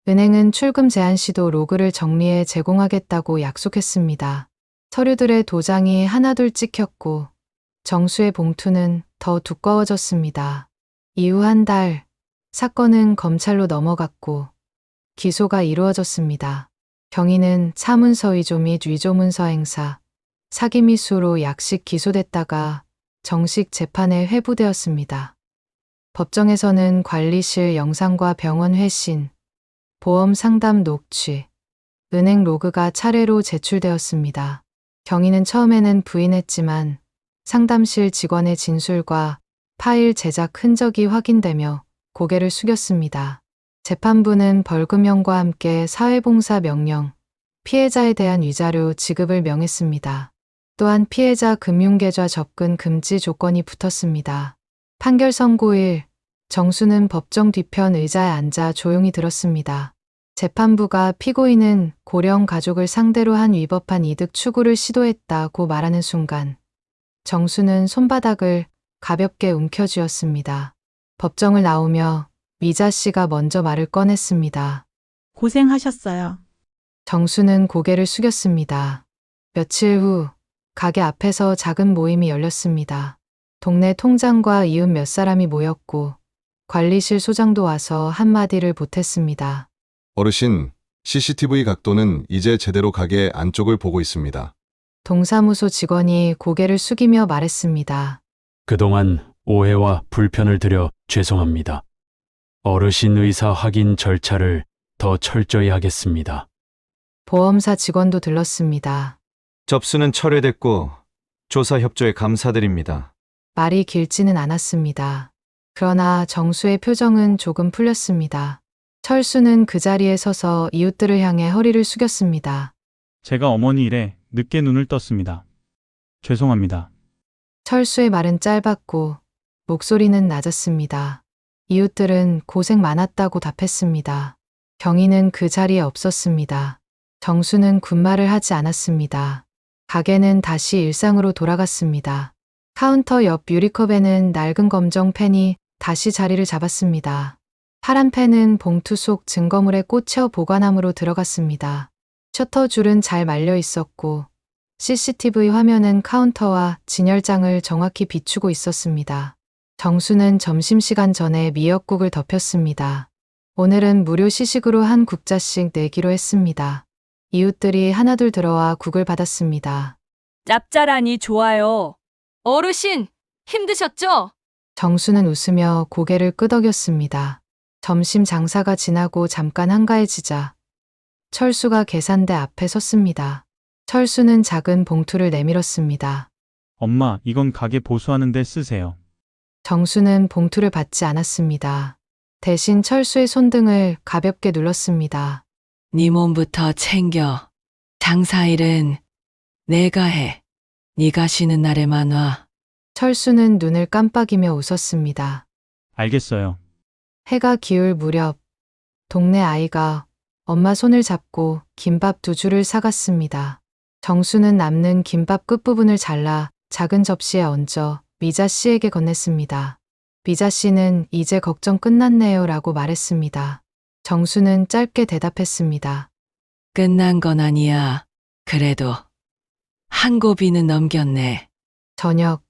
은행은 출금 제한 시도 로그를 정리해 제공하겠다고 약속했습니다. 서류들의 도장이 하나둘 찍혔고 정수의 봉투는 더 두꺼워졌습니다. 이후 한 달, 사건은 검찰로 넘어갔고 기소가 이루어졌습니다. 경위는 차문서 위조 및 위조문서 행사, 사기 미수로 약식 기소됐다가 정식 재판에 회부되었습니다. 법정에서는 관리실 영상과 병원 회신, 보험 상담 녹취, 은행 로그가 차례로 제출되었습니다. 경위는 처음에는 부인했지만 상담실 직원의 진술과 파일 제작 흔적이 확인되며 고개를 숙였습니다. 재판부는 벌금형과 함께 사회봉사 명령, 피해자에 대한 위자료 지급을 명했습니다. 또한 피해자 금융계좌 접근 금지 조건이 붙었습니다. 판결 선고일, 정수는 법정 뒤편 의자에 앉아 조용히 들었습니다. 재판부가 피고인은 고령 가족을 상대로 한 위법한 이득 추구를 시도했다고 말하는 순간 정수는 손바닥을 가볍게 움켜쥐었습니다. 법정을 나오며 미자 씨가 먼저 말을 꺼냈습니다. 고생하셨어요. 정수는 고개를 숙였습니다. 며칠 후 가게 앞에서 작은 모임이 열렸습니다. 동네 통장과 이웃 몇 사람이 모였고 관리실 소장도 와서 한마디를 보탰습니다. 어르신, CCTV 각도는 이제 제대로 가게 안쪽을 보고 있습니다. 동사무소 직원이 고개를 숙이며 말했습니다. 그동안 오해와 불편을 드려 죄송합니다. 어르신 의사 확인 절차를 더 철저히 하겠습니다. 보험사 직원도 들렀습니다. 접수는 철회됐고 조사 협조에 감사드립니다. 말이 길지는 않았습니다. 그러나 정수의 표정은 조금 풀렸습니다. 철수는 그 자리에 서서 이웃들을 향해 허리를 숙였습니다. 제가 어머니 일에 늦게 눈을 떴습니다. 죄송합니다. 철수의 말은 짧았고 목소리는 낮았습니다. 이웃들은 고생 많았다고 답했습니다. 경위는 그 자리에 없었습니다. 정수는 군말을 하지 않았습니다. 가게는 다시 일상으로 돌아갔습니다. 카운터 옆 유리컵에는 낡은 검정 펜이 다시 자리를 잡았습니다. 파란 펜은 봉투 속 증거물에 꽂혀 보관함으로 들어갔습니다. 셔터줄은 잘 말려 있었고 CCTV 화면은 카운터와 진열장을 정확히 비추고 있었습니다. 정수는 점심시간 전에 미역국을 덮였습니다. 오늘은 무료 시식으로 한 국자씩 내기로 했습니다. 이웃들이 하나둘 들어와 국을 받았습니다. 짭짤하니 좋아요. 어르신, 힘드셨죠? 정수는 웃으며 고개를 끄덕였습니다. 점심 장사가 지나고 잠깐 한가해지자 철수가 계산대 앞에 섰습니다. 철수는 작은 봉투를 내밀었습니다. 엄마, 이건 가게 보수하는 데 쓰세요. 정수는 봉투를 받지 않았습니다. 대신 철수의 손등을 가볍게 눌렀습니다. 네 몸부터 챙겨. 장사일은 내가 해. 네가 쉬는 날에만 와. 철수는 눈을 깜빡이며 웃었습니다. 알겠어요. 해가 기울 무렵 동네 아이가 엄마 손을 잡고 김밥 2줄을 사갔습니다. 정수는 남는 김밥 끝부분을 잘라 작은 접시에 얹어 미자 씨에게 건넸습니다. 미자 씨는 이제 걱정 끝났네요 라고 말했습니다. 정수는 짧게 대답했습니다. 끝난 건 아니야. 그래도 한 고비는 넘겼네. 저녁,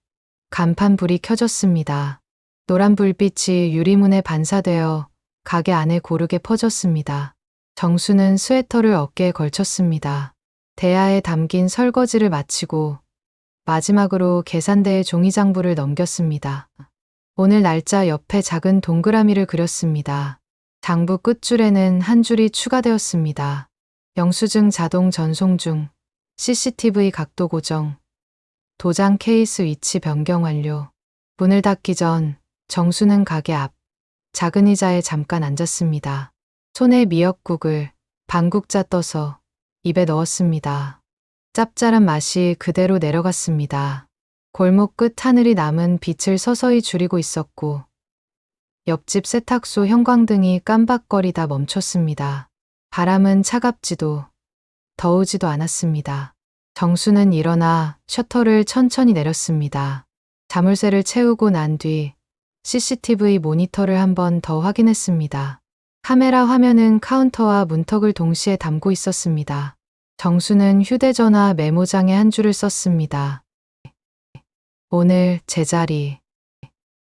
간판 불이 켜졌습니다. 노란 불빛이 유리문에 반사되어 가게 안에 고르게 퍼졌습니다. 정수는 스웨터를 어깨에 걸쳤습니다. 대야에 담긴 설거지를 마치고 마지막으로 계산대에 종이장부를 넘겼습니다. 오늘 날짜 옆에 작은 동그라미를 그렸습니다. 장부 끝줄에는 한 줄이 추가되었습니다. 영수증 자동 전송 중, CCTV 각도 고정, 도장 케이스 위치 변경 완료. 문을 닫기 전 정수는 가게 앞 작은 의자에 잠깐 앉았습니다. 손에 미역국을 반국자 떠서 입에 넣었습니다. 짭짤한 맛이 그대로 내려갔습니다. 골목 끝 하늘이 남은 빛을 서서히 줄이고 있었고 옆집 세탁소 형광등이 깜박거리다 멈췄습니다. 바람은 차갑지도 더우지도 않았습니다. 정수는 일어나 셔터를 천천히 내렸습니다. 자물쇠를 채우고 난 뒤 CCTV 모니터를 한 번 더 확인했습니다. 카메라 화면은 카운터와 문턱을 동시에 담고 있었습니다. 정수는 휴대전화 메모장에 한 줄을 썼습니다. 오늘 제자리.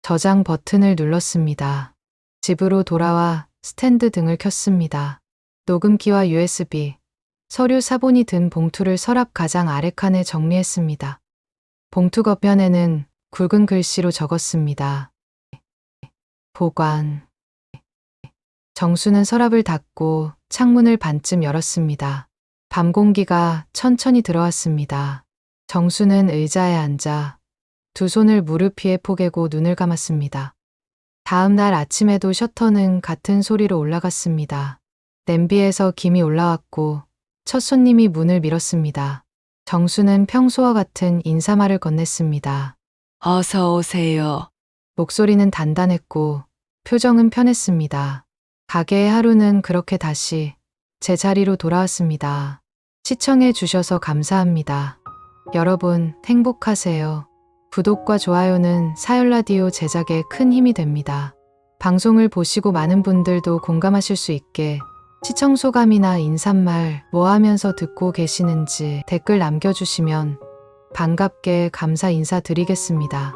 저장 버튼을 눌렀습니다. 집으로 돌아와 스탠드 등을 켰습니다. 녹음기와 USB, 서류 사본이 든 봉투를 서랍 가장 아래 칸에 정리했습니다. 봉투 겉면에는 굵은 글씨로 적었습니다. 보관. 정수는 서랍을 닫고 창문을 반쯤 열었습니다. 밤 공기가 천천히 들어왔습니다. 정수는 의자에 앉아 두 손을 무릎 위에 포개고 눈을 감았습니다. 다음 날 아침에도 셔터는 같은 소리로 올라갔습니다. 냄비에서 김이 올라왔고 첫 손님이 문을 밀었습니다. 정수는 평소와 같은 인사말을 건넸습니다. 어서 오세요. 목소리는 단단했고 표정은 편했습니다. 가게의 하루는 그렇게 다시 제자리로 돌아왔습니다. 시청해 주셔서 감사합니다. 여러분 행복하세요. 구독과 좋아요는 사열라디오 제작에 큰 힘이 됩니다. 방송을 보시고 많은 분들도 공감하실 수 있게 시청 소감이나 인사말 뭐 하면서 듣고 계시는지 댓글 남겨주시면 반갑게 감사 인사드리겠습니다.